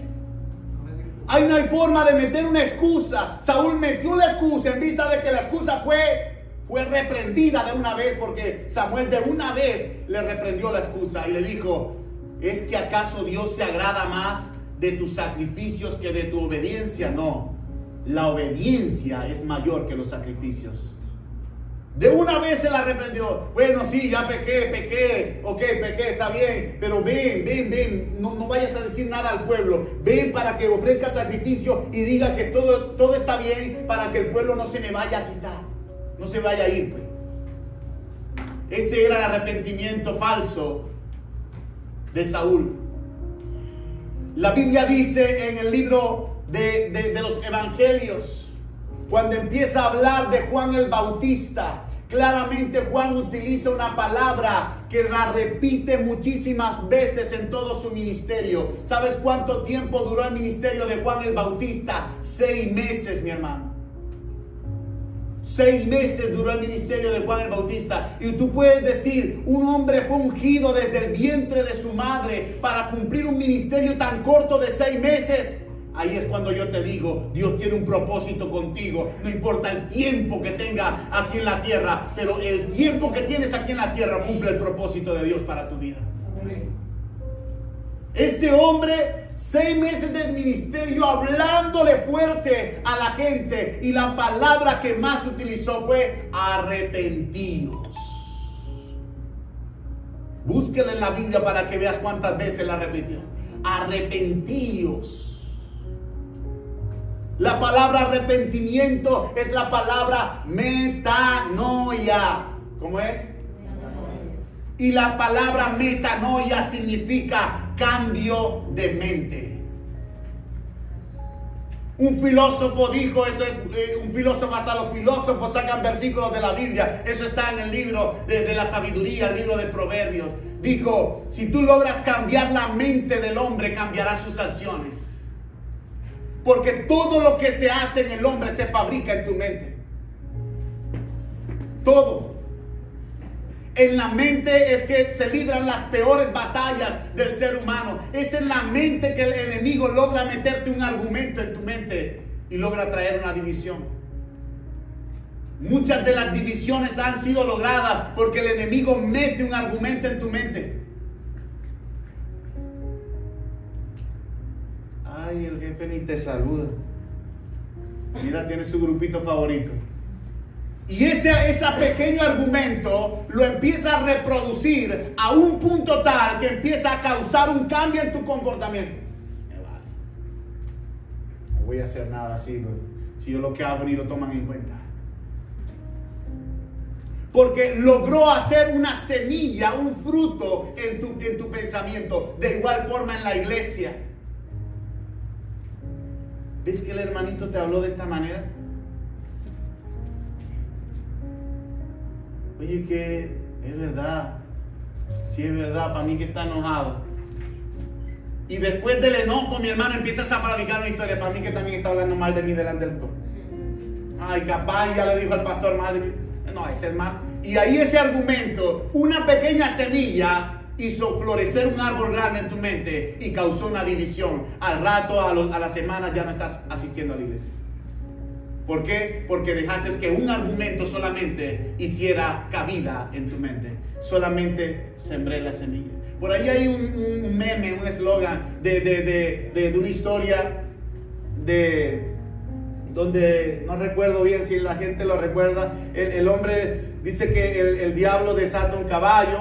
Ahí no hay forma de meter una excusa. Saúl metió la excusa en vista de que la excusa fue reprendida de una vez, porque Samuel de una vez le reprendió la excusa y le dijo, ¿es que acaso Dios se agrada más de tus sacrificios que de tu obediencia? No, la obediencia es mayor que los sacrificios. De una vez se la reprendió. Bueno, sí, ya pequé, ok, pequé, está bien, pero ven, no vayas a decir nada al pueblo. Ven para que ofrezca sacrificio y diga que todo está bien, para que el pueblo no se me vaya a quitar, no se vaya a ir, pues. Ese era el arrepentimiento falso de Saúl. La Biblia dice en el libro de los evangelios, cuando empieza a hablar de Juan el Bautista, claramente Juan utiliza una palabra que la repite muchísimas veces en todo su ministerio. ¿Sabes cuánto tiempo duró el ministerio de Juan el Bautista? 6 meses, mi hermano. 6 meses duró el ministerio de Juan el Bautista. Y tú puedes decir, un hombre fue ungido desde el vientre de su madre para cumplir un ministerio tan corto de 6 meses. Ahí es cuando yo te digo, Dios tiene un propósito contigo. No importa el tiempo que tenga aquí en la tierra, pero el tiempo que tienes aquí en la tierra cumple el propósito de Dios para tu vida. Este hombre, 6 meses de ministerio hablándole fuerte a la gente, y la palabra que más utilizó fue arrepentíos. Búsquela en la Biblia para que veas cuántas veces la repitió. Arrepentíos. La palabra arrepentimiento es la palabra metanoia. ¿Cómo es? Y la palabra metanoia significa cambio de mente. Un filósofo dijo, eso es un filósofo, hasta los filósofos sacan versículos de la Biblia. Eso está en el libro de la sabiduría, el libro de Proverbios. Dijo, si tú logras cambiar la mente del hombre, cambiarás sus acciones. Porque todo lo que se hace en el hombre se fabrica en tu mente. Todo. En la mente es que se libran las peores batallas del ser humano. Es en la mente que el enemigo logra meterte un argumento en tu mente y logra traer una división. Muchas de las divisiones han sido logradas porque el enemigo mete un argumento en tu mente. Ay, el jefe ni te saluda. Mira, tiene su grupito favorito. Y ese pequeño argumento lo empieza a reproducir a un punto tal que empieza a causar un cambio en tu comportamiento. No voy a hacer nada así, bro, si yo lo que hago ni lo toman en cuenta. Porque logró hacer una semilla, un fruto en tu pensamiento. De igual forma en la iglesia. ¿Ves que el hermanito te habló de esta manera? Oye, que es verdad. Sí, es verdad, para mí que está enojado. Y después del enojo, mi hermano, empiezas a fabricar una historia. Para mí que también está hablando mal de mí delante del todo. Ay, capaz ya le dijo al pastor mal de mí. No, ese hermano. Y ahí ese argumento, una pequeña semilla, hizo florecer un árbol grande en tu mente y causó una división. Al rato, a la semana, ya no estás asistiendo a la iglesia. ¿Por qué? Porque dejaste que un argumento solamente hiciera cabida en tu mente. Solamente sembré la semilla. Por ahí hay un meme, un eslogan de una historia donde no recuerdo bien si la gente lo recuerda. El hombre dice que el diablo desata un caballo.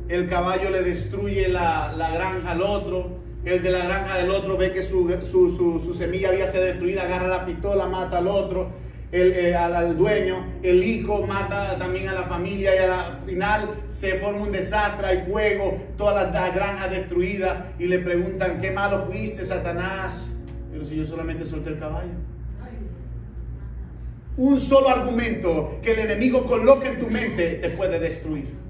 El caballo le destruye la granja al otro. El de la granja del otro ve que su semilla había sido destruida, agarra la pistola, mata al otro, al dueño. El hijo mata también a la familia y al final se forma un desastre, hay fuego, todas las granjas destruidas y le preguntan: ¿qué malo fuiste, Satanás? Pero si yo solamente solté el caballo. Un solo argumento que el enemigo coloque en tu mente te puede destruir.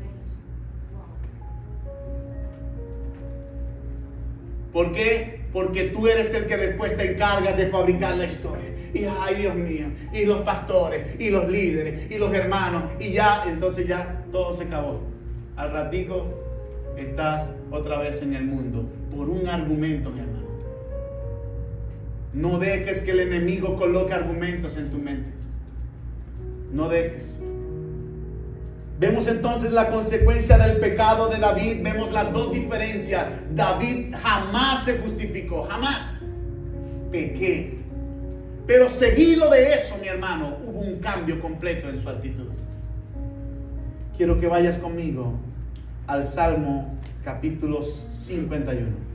¿Por qué? Porque tú eres el que después te encargas de fabricar la historia. Y ay, Dios mío, y los pastores, y los líderes, y los hermanos, y ya, entonces ya todo se acabó. Al ratico estás otra vez en el mundo por un argumento, mi hermano. No dejes que el enemigo coloque argumentos en tu mente. No dejes. Vemos entonces la consecuencia del pecado de David. Vemos las dos diferencias. David jamás se justificó, jamás. Pequé. Pero seguido de eso, mi hermano, hubo un cambio completo en su actitud. Quiero que vayas conmigo al Salmo capítulo 51.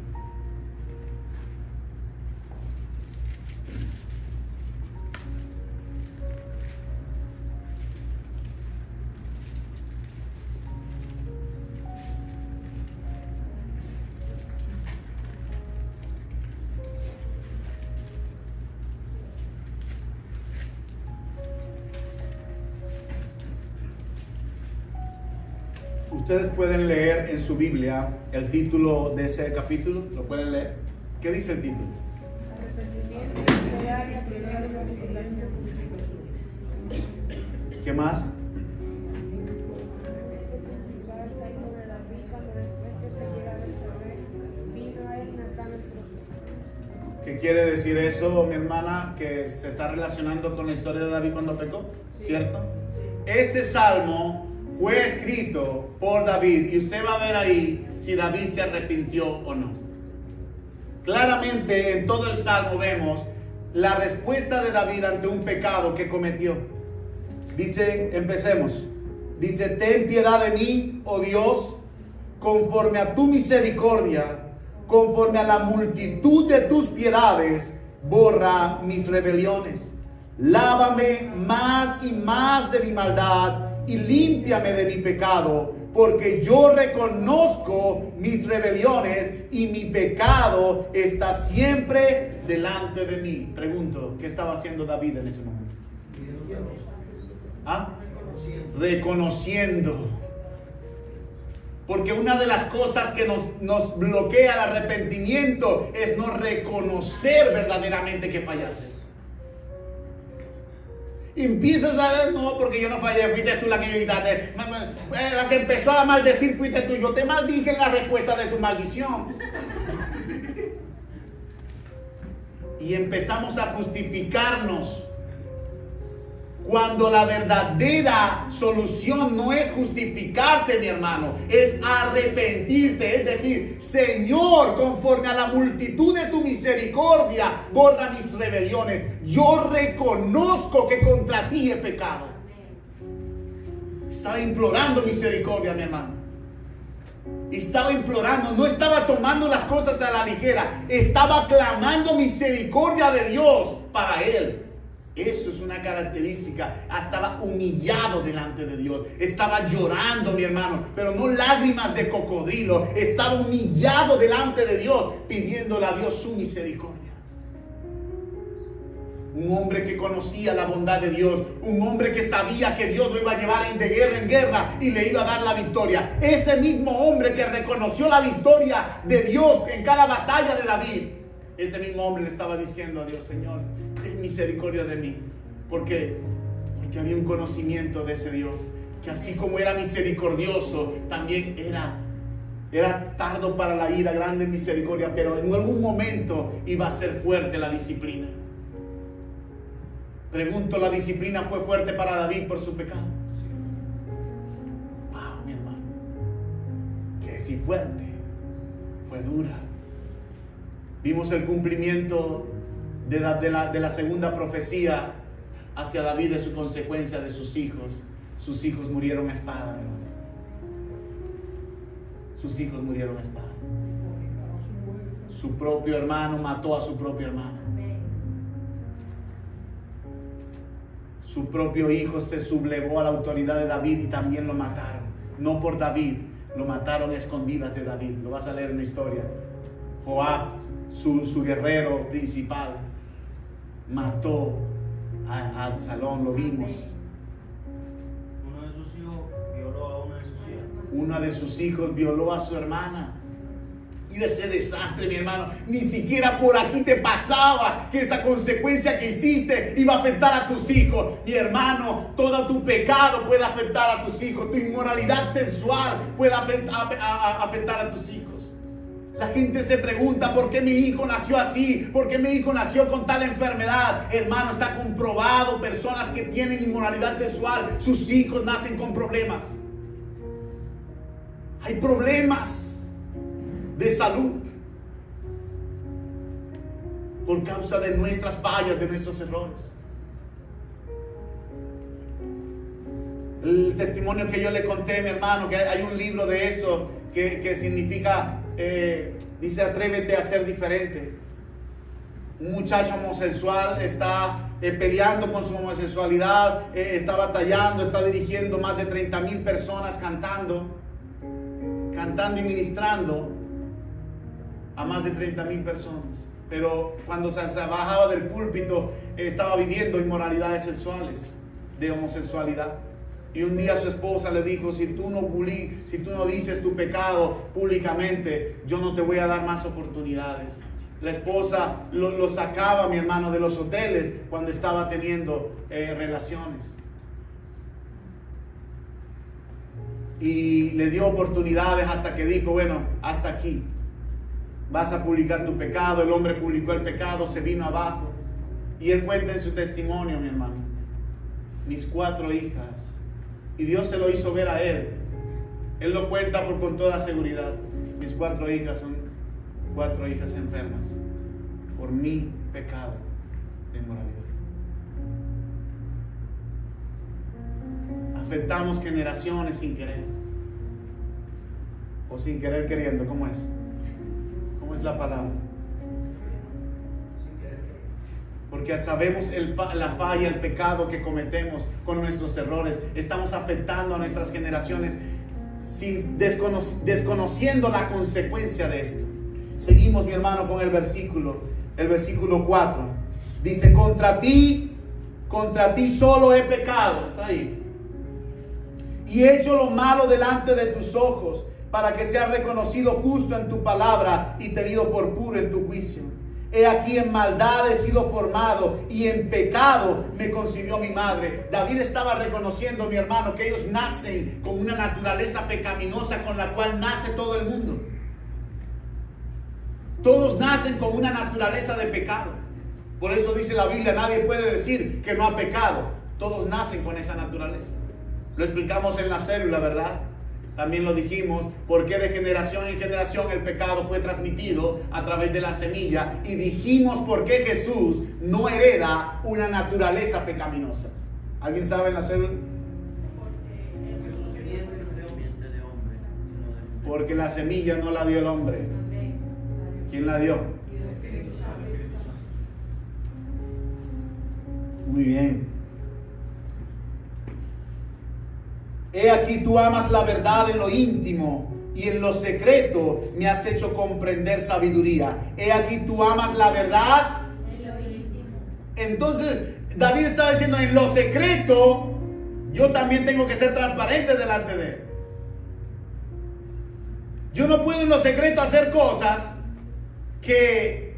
Ustedes pueden leer en su Biblia el título de ese capítulo. ¿Lo pueden leer? ¿Qué dice el título? ¿Qué más? ¿Qué quiere decir eso, mi hermana? Que se está relacionando con la historia de David cuando pecó, ¿cierto? Este salmo fue escrito por David y usted va a ver ahí si David se arrepintió o no. Claramente en todo el salmo vemos la respuesta de David ante un pecado que cometió. Dice, empecemos. Dice: ten piedad de mí, oh Dios, conforme a tu misericordia, conforme a la multitud de tus piedades, borra mis rebeliones. Lávame más y más de mi maldad y límpiame de mi pecado, porque yo reconozco mis rebeliones y mi pecado está siempre delante de mí. Pregunto, ¿qué estaba haciendo David en ese momento? ¿Ah? Reconociendo. Porque una de las cosas que nos bloquea el arrepentimiento es no reconocer verdaderamente que fallaste. Empiezas a ver: no, porque yo no fallé, fuiste tú la que gritaste, la que empezó a maldecir fuiste tú. Yo te maldije en la respuesta de tu maldición. Y empezamos a justificarnos, cuando la verdadera solución no es justificarte, mi hermano, es arrepentirte. Es decir: Señor, conforme a la multitud de tu misericordia, borra mis rebeliones. Yo reconozco que contra ti he pecado. Estaba implorando misericordia, mi hermano. Estaba implorando, no estaba tomando las cosas a la ligera. Estaba clamando misericordia de Dios para él. Eso es una característica. Estaba humillado delante de Dios. Estaba llorando, mi hermano, pero no lágrimas de cocodrilo. Estaba humillado delante de Dios, pidiéndole a Dios su misericordia. Un hombre que conocía la bondad de Dios. Un hombre que sabía que Dios lo iba a llevar de guerra en guerra y le iba a dar la victoria. Ese mismo hombre que reconoció la victoria de Dios en cada batalla de David. Ese mismo hombre le estaba diciendo a Dios: Señor, ten misericordia de mí. Porque había un conocimiento de ese Dios, que así como era misericordioso, también era tardo para la ira, grande en misericordia, pero en algún momento iba a ser fuerte la disciplina. Pregunto, ¿la disciplina fue fuerte para David por su pecado? Wow, mi hermano, que sí fuerte, fue dura. Vimos el cumplimiento de la segunda profecía hacia David, de su consecuencia de sus hijos. Sus hijos murieron a espada, mi hermano. Sus hijos murieron a espada. Su propio hermano mató a su propio hermano. Su propio hijo se sublevó a la autoridad de David y también lo mataron. No por David, lo mataron a escondidas de David. Lo vas a leer en la historia. Joab, su guerrero principal, mató a Absalón, lo vimos. Uno de sus hijos violó a una de sus hijas. Uno de sus hijos violó a su hermana. Y ese desastre, mi hermano, ni siquiera por aquí te pasaba que esa consecuencia que hiciste iba a afectar a tus hijos. Mi hermano, todo tu pecado puede afectar a tus hijos. Tu inmoralidad sexual puede afectar a tus hijos. La gente se pregunta: ¿por qué mi hijo nació así? ¿Por qué mi hijo nació con tal enfermedad? Hermano, está comprobado. Personas que tienen inmoralidad sexual, sus hijos nacen con problemas. Hay problemas de salud por causa de nuestras fallas, de nuestros errores. El testimonio que yo le conté, mi hermano, que hay un libro de eso que significa, dice: atrévete a ser diferente. Un muchacho homosexual está peleando con su homosexualidad, está batallando, está dirigiendo más de 30,000 personas cantando y ministrando a más de 30,000 personas. Pero cuando se bajaba del púlpito, estaba viviendo inmoralidades sexuales, de homosexualidad. Y un día su esposa le dijo: si tú no dices tu pecado públicamente, yo no te voy a dar más oportunidades. La esposa lo sacaba, mi hermano, de los hoteles cuando estaba teniendo relaciones. Y le dio oportunidades hasta que dijo: bueno, hasta aquí. Vas a publicar tu pecado. El hombre publicó el pecado, se vino abajo. Y él cuenta en su testimonio, mi hermano: mis 4 hijas. Y Dios se lo hizo ver a él. Él lo cuenta con toda seguridad. Mis 4 hijas son 4 hijas enfermas por mi pecado de inmoralidad. Afectamos generaciones sin querer. O sin querer queriendo. ¿Cómo es? ¿Cómo es la palabra? Porque sabemos la falla, el pecado que cometemos con nuestros errores. Estamos afectando a nuestras generaciones desconociendo la consecuencia de esto. Seguimos, mi hermano, con el versículo 4. Dice: contra ti solo he pecado. ¿Está ahí? Y he hecho lo malo delante de tus ojos, para que seas reconocido justo en tu palabra y tenido por puro en tu juicio. He aquí, en maldad he sido formado, y en pecado me concibió mi madre. David estaba reconociendo, mi hermano, que ellos nacen con una naturaleza pecaminosa con la cual nace todo el mundo. Todos nacen con una naturaleza de pecado. Por eso dice la Biblia: nadie puede decir que no ha pecado. Todos nacen con esa naturaleza. Lo explicamos en la célula, ¿verdad? También lo dijimos, porque de generación en generación el pecado fue transmitido a través de la semilla. Y dijimos por qué Jesús no hereda una naturaleza pecaminosa. ¿Alguien sabe en la célula? Porque Porque la semilla no la dio el hombre. ¿Quién la dio? Muy bien. He aquí tú amas la verdad en lo íntimo y en lo secreto me has hecho comprender sabiduría. He aquí tú amas la verdad en lo íntimo. Entonces David estaba diciendo, en lo secreto yo también tengo que ser transparente delante de él. Yo no puedo en lo secreto hacer cosas que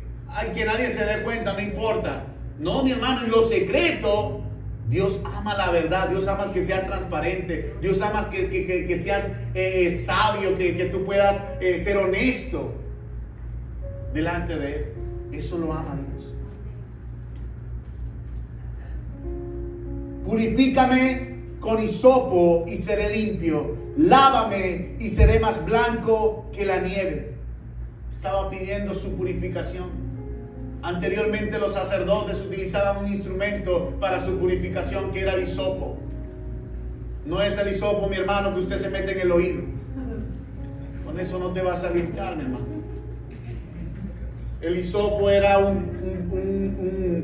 nadie se dé cuenta, no importa. No, mi hermano, en lo secreto Dios ama la verdad, Dios ama que seas transparente, Dios ama que seas sabio, que tú puedas ser honesto delante de Él. Eso lo ama Dios. Purifícame con hisopo y seré limpio, lávame y seré más blanco que la nieve. Estaba pidiendo su purificación. Anteriormente los sacerdotes utilizaban un instrumento para su purificación que era el hisopo. No es el hisopo, mi hermano, que usted se mete en el oído. Con eso no te vas a limpiar, mi hermano. El hisopo era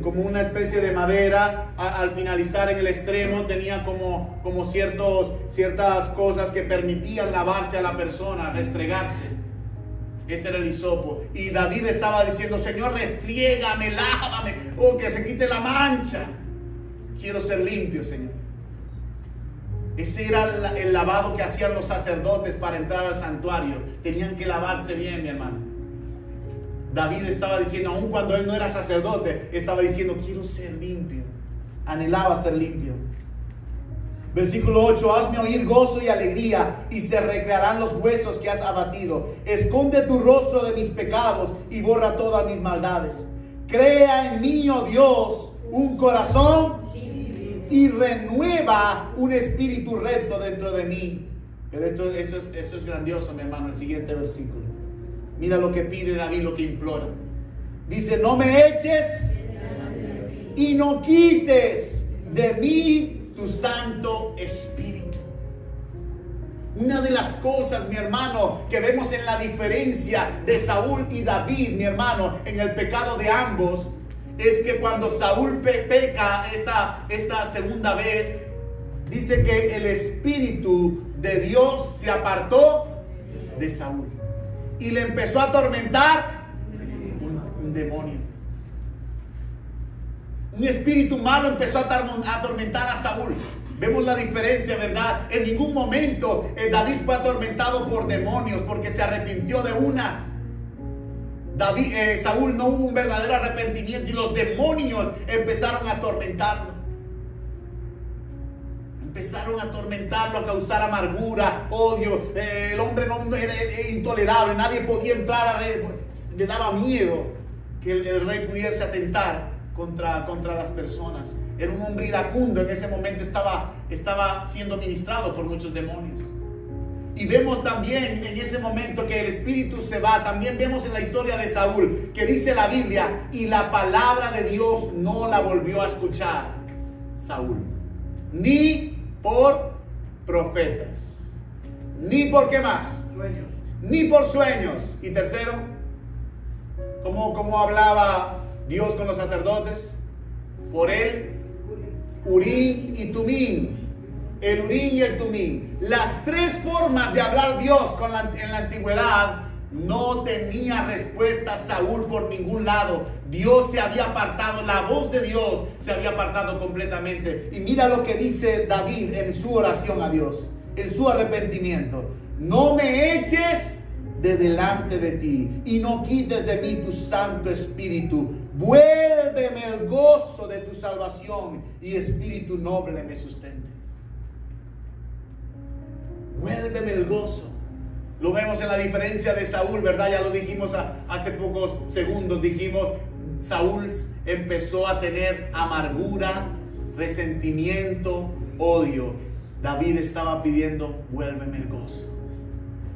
como una especie de madera. Al finalizar en el extremo tenía como ciertas cosas que permitían lavarse a la persona, restregarse. Ese era el hisopo. Y David estaba diciendo, Señor, restriégame, lávame, que se quite la mancha. Quiero ser limpio, Señor. Ese era el lavado que hacían los sacerdotes para entrar al santuario. Tenían que lavarse bien, mi hermano. David estaba diciendo, aun cuando él no era sacerdote, estaba diciendo, quiero ser limpio. Anhelaba ser limpio. Versículo 8, hazme oír gozo y alegría, y se recrearán los huesos que has abatido. Esconde tu rostro de mis pecados y borra todas mis maldades. Crea en mí, oh Dios, un corazón y renueva un espíritu recto dentro de mí. Pero esto es grandioso, mi hermano, el siguiente versículo. Mira lo que pide David, lo que implora. Dice, no me eches y no quites de mí tu Santo Espíritu. Una de las cosas, mi hermano, que vemos en la diferencia de Saúl y David, mi hermano, en el pecado de ambos, es que cuando Saúl peca esta segunda vez, dice que el Espíritu de Dios se apartó de Saúl y le empezó a atormentar un demonio. Un espíritu malo empezó a atormentar a Saúl. Vemos la diferencia, ¿verdad? En ningún momento David fue atormentado por demonios porque se arrepintió de una. Saúl no hubo un verdadero arrepentimiento y los demonios empezaron a atormentarlo. Empezaron a atormentarlo, a causar amargura, odio. El hombre no era intolerable, nadie podía entrar. Le daba miedo que el rey pudiese atentar contra las personas. Era un hombre iracundo. En ese momento estaba siendo ministrado por muchos demonios. Y vemos también en ese momento que el espíritu se va. También vemos en la historia de Saúl que dice la Biblia, y la palabra de Dios no la volvió a escuchar Saúl, ni por profetas, ni por ¿qué más? Sueños. Ni por sueños. Y tercero, ¿cómo hablaba Dios con los sacerdotes? Por el Urim y Tumim. El Urim y el Tumim. Las tres formas de hablar Dios en la antigüedad. No tenía respuesta Saúl por ningún lado. Dios se había apartado, la voz de Dios se había apartado completamente. Y mira lo que dice David en su oración a Dios, en su arrepentimiento. No me eches de delante de ti y no quites de mí tu Santo Espíritu. Vuélveme el gozo de tu salvación y espíritu noble me sustente. Vuélveme el gozo. Lo vemos en la diferencia de Saúl, ¿verdad? Ya lo dijimos hace pocos segundos. Dijimos, Saúl empezó a tener amargura, resentimiento, odio. David estaba pidiendo, vuélveme el gozo,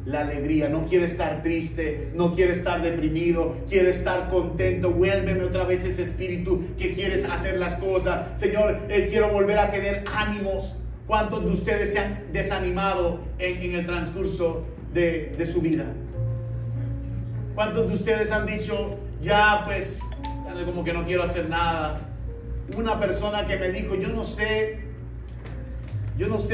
la alegría. No quiere estar triste, no quiere estar deprimido, quiere estar contento. Vuélveme otra vez ese espíritu que quieres hacer las cosas. Señor, quiero volver a tener ánimos. ¿Cuántos de ustedes se han desanimado en el transcurso de su vida. ¿Cuántos de ustedes han dicho, ya pues, como que no quiero hacer nada? Una persona que me dijo, yo no sé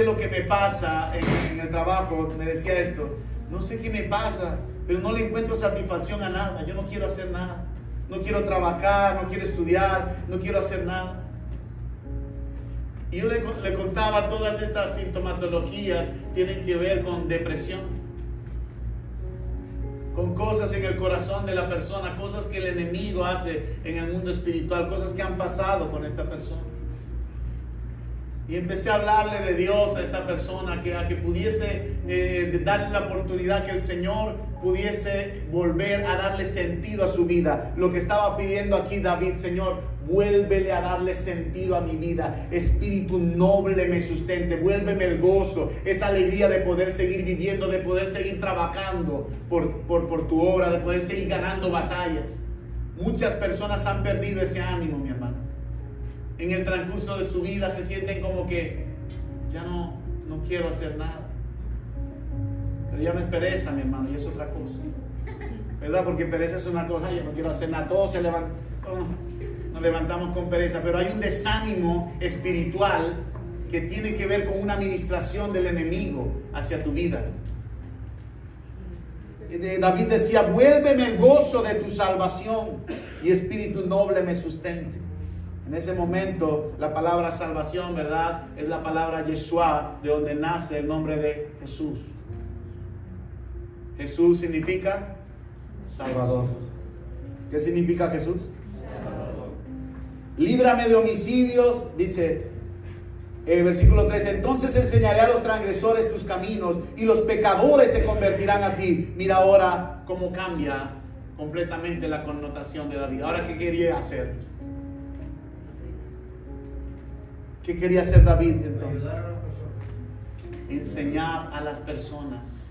lo que me pasa en el trabajo, me decía esto, no sé qué me pasa, pero no le encuentro satisfacción a nada, yo no quiero hacer nada, no quiero trabajar, no quiero estudiar, no quiero hacer nada. Y yo le contaba todas estas sintomatologías tienen que ver con depresión, con cosas en el corazón de la persona, cosas que el enemigo hace en el mundo espiritual, cosas que han pasado con esta persona. Y empecé a hablarle de Dios a esta persona, a que pudiese darle la oportunidad, que el Señor pudiese volver a darle sentido a su vida. Lo que estaba pidiendo aquí David, Señor, vuélvele a darle sentido a mi vida. Espíritu noble me sustente, vuélveme el gozo, esa alegría de poder seguir viviendo, de poder seguir trabajando por tu obra, de poder seguir ganando batallas. Muchas personas han perdido ese ánimo, mi hermano. En el transcurso de su vida se sienten como que ya no quiero hacer nada. Pero ya no es pereza, mi hermano, y es otra cosa, ¿verdad? Porque pereza es una cosa, yo no quiero hacer nada, todos nos levantamos con pereza, pero hay un desánimo espiritual que tiene que ver con una administración del enemigo hacia tu vida. David decía, vuélveme el gozo de tu salvación y espíritu noble me sustente. En ese momento, la palabra salvación, ¿verdad?, es la palabra Yeshua, de donde nace el nombre de Jesús. Jesús significa Salvador. ¿Qué significa Jesús? Salvador. Líbrame de homicidios, dice versículo 3. Entonces enseñaré a los transgresores tus caminos y los pecadores se convertirán a ti. Mira ahora cómo cambia completamente la connotación de David. Ahora, ¿qué quería hacer? ¿Qué quería hacer David entonces? Enseñar a las personas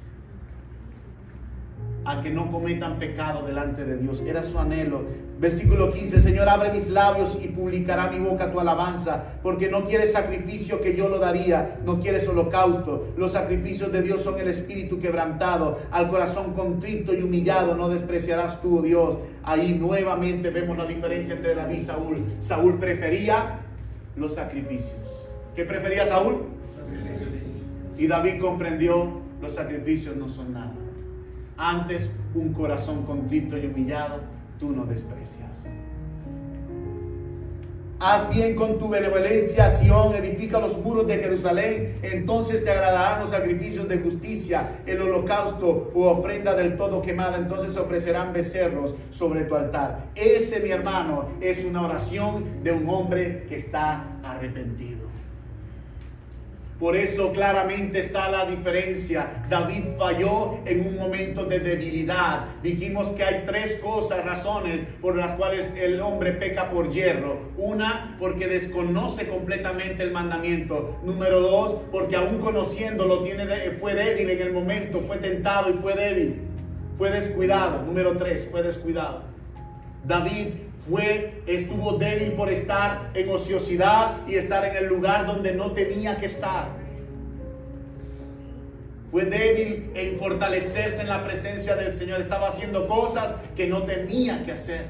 a que no cometan pecado delante de Dios. Era su anhelo. Versículo 15. Señor, abre mis labios y publicará mi boca tu alabanza, porque no quieres sacrificio que yo lo daría, no quieres holocausto. Los sacrificios de Dios son el espíritu quebrantado, al corazón contrito y humillado no despreciarás tú, oh Dios. Ahí nuevamente vemos la diferencia entre David y Saúl. Saúl prefería los sacrificios. ¿Qué prefería Saúl? Y David comprendió, los sacrificios no son nada. Antes, un corazón contrito y humillado, tú no desprecias. Haz bien con tu benevolencia, Sión, edifica los muros de Jerusalén, entonces te agradarán los sacrificios de justicia, el holocausto u ofrenda del todo quemada, entonces se ofrecerán becerros sobre tu altar. Ese, mi hermano, es una oración de un hombre que está arrepentido. Por eso claramente está la diferencia. David falló en un momento de debilidad. Dijimos que hay tres razones por las cuales el hombre peca por yerro. Una, porque desconoce completamente el mandamiento. Número dos, porque aún conociéndolo fue débil en el momento, fue tentado y fue débil. Fue descuidado. Número tres, fue descuidado. David estuvo débil por estar en ociosidad y estar en el lugar donde no tenía que estar. Fue débil en fortalecerse en la presencia del Señor. Estaba haciendo cosas que no tenía que hacer.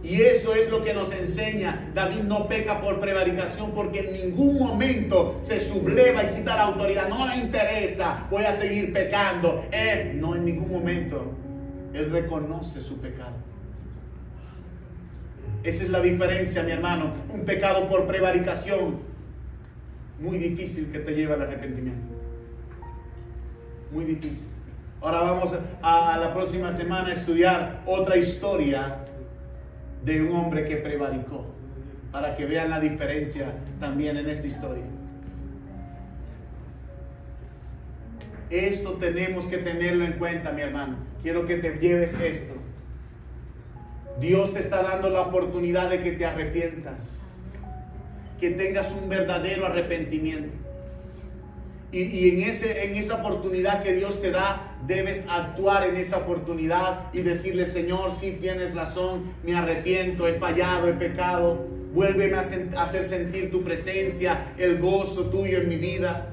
Y eso es lo que nos enseña. David no peca por prevaricación, porque en ningún momento se subleva y quita la autoridad. No le interesa, voy a seguir pecando. No, en ningún momento. Él reconoce su pecado. Esa es la diferencia, mi hermano. Un pecado por prevaricación, muy difícil que te lleve al arrepentimiento. Muy difícil. Ahora vamos a la próxima semana a estudiar otra historia de un hombre que prevaricó, para que vean la diferencia también en esta historia. Esto tenemos que tenerlo en cuenta, mi hermano. Quiero que te lleves esto. Dios te está dando la oportunidad de que te arrepientas, que tengas un verdadero arrepentimiento. Y en esa oportunidad que Dios te da, debes actuar en esa oportunidad y decirle: Señor, sí tienes razón, me arrepiento, he fallado, he pecado. Vuélveme a hacer sentir tu presencia, el gozo tuyo en mi vida.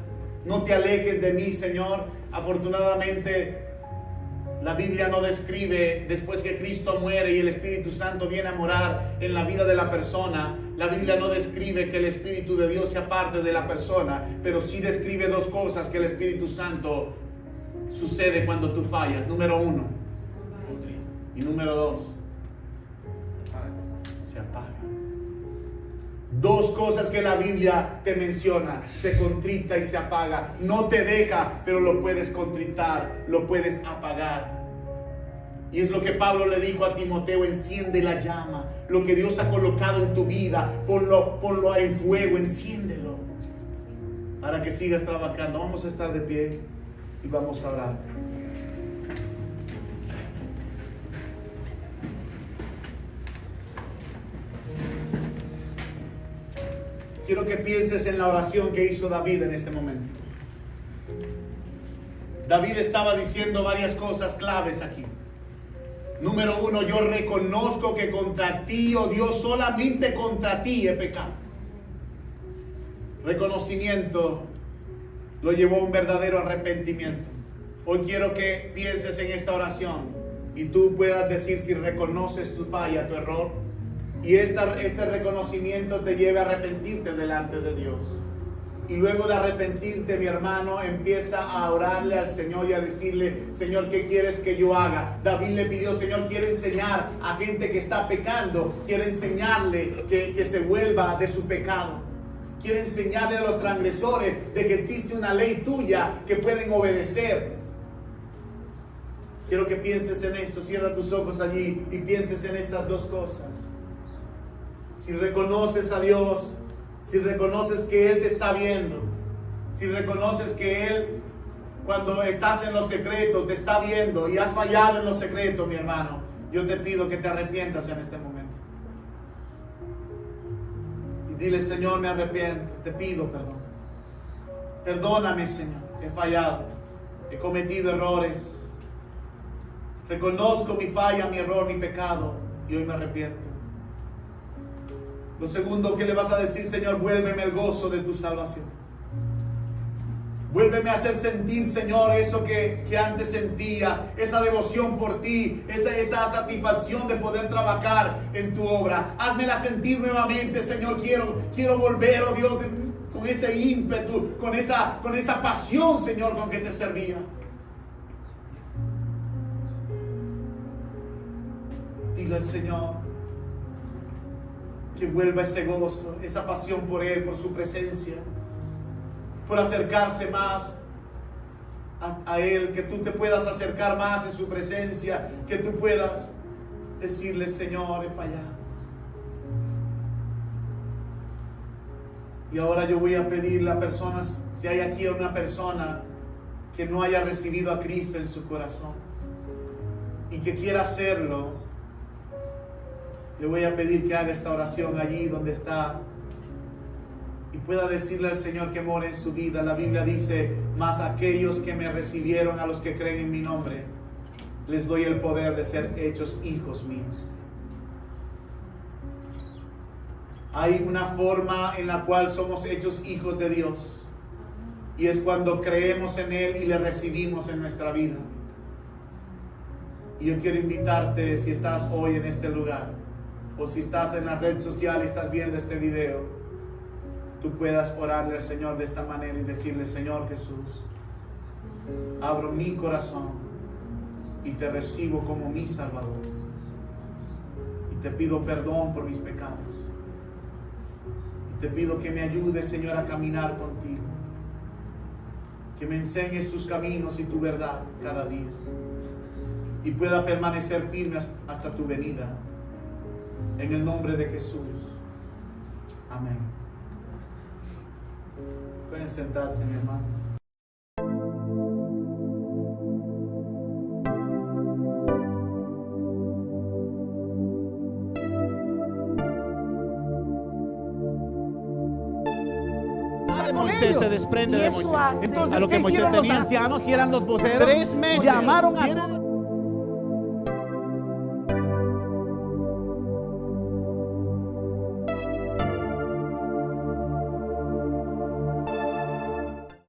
No te alejes de mí, Señor. Afortunadamente, la Biblia no describe después que Cristo muere y el Espíritu Santo viene a morar en la vida de la persona. La Biblia no describe que el Espíritu de Dios sea parte de la persona, pero sí describe dos cosas que el Espíritu Santo sucede cuando tú fallas. Número 1 y número 2, se apaga. Dos cosas que la Biblia te menciona: se contrita y se apaga. No te deja, pero lo puedes contritar, lo puedes apagar. Y es lo que Pablo le dijo a Timoteo: enciende la llama. Lo que Dios ha colocado en tu vida, ponlo en fuego, enciéndelo, para que sigas trabajando. Vamos a estar de pie y vamos a orar. Quiero que pienses en la oración que hizo David en este momento. David estaba diciendo varias cosas claves aquí. Número 1, yo reconozco que contra ti, oh Dios, solamente contra ti he pecado. Reconocimiento lo llevó a un verdadero arrepentimiento. Hoy quiero que pienses en esta oración y tú puedas decir si reconoces tu falla, tu error. Y este reconocimiento te lleve a arrepentirte delante de Dios. Y luego de arrepentirte, mi hermano, empieza a orarle al Señor y a decirle: Señor, ¿qué quieres que yo haga? David le pidió: Señor, quiero enseñar a gente que está pecando, quiero enseñarle que se vuelva de su pecado. Quiero enseñarle a los transgresores de que existe una ley tuya que pueden obedecer. Quiero que pienses en esto. Cierra tus ojos allí y pienses en estas dos cosas. Si reconoces a Dios, si reconoces que Él te está viendo, si reconoces que Él, cuando estás en lo secreto, te está viendo y has fallado en lo secreto, mi hermano, yo te pido que te arrepientas en este momento. Y dile: Señor, me arrepiento, te pido perdón. Perdóname, Señor, he fallado, he cometido errores. Reconozco mi falla, mi error, mi pecado, y hoy me arrepiento. Lo segundo que le vas a decir: Señor, vuélveme el gozo de tu salvación. Vuélveme a hacer sentir, Señor, eso que antes sentía, esa devoción por ti, esa satisfacción de poder trabajar en tu obra. Házmela sentir nuevamente, Señor. Quiero volver, oh Dios, con ese ímpetu, con esa pasión, Señor, con que te servía. Dile al Señor que vuelva ese gozo, esa pasión por Él, por su presencia, por acercarse más a Él, que tú te puedas acercar más en su presencia, que tú puedas decirle: Señor, he fallado. Y ahora yo voy a pedirle a personas, si hay aquí una persona que no haya recibido a Cristo en su corazón y que quiera hacerlo, le voy a pedir que haga esta oración allí donde está y pueda decirle al Señor que more en su vida. La Biblia dice: mas aquellos que me recibieron, a los que creen en mi nombre, les doy el poder de ser hechos hijos míos. Hay una forma en la cual somos hechos hijos de Dios, y es cuando creemos en Él y le recibimos en nuestra vida. Y yo quiero invitarte, si estás hoy en este lugar, o si estás en la red social y estás viendo este video, tú puedas orarle al Señor de esta manera y decirle: Señor Jesús, abro mi corazón y te recibo como mi Salvador. Y te pido perdón por mis pecados. Y te pido que me ayudes, Señor, a caminar contigo. Que me enseñes tus caminos y tu verdad cada día. Y pueda permanecer firme hasta tu venida. En el nombre de Jesús. Amén. Pueden sentarse, mi hermano. De Moisés se desprende de Moisés. Entonces, a lo que ¿qué Moisés hicieron los tenía. ancianos y eran los voceros? 3 meses. Llamaron a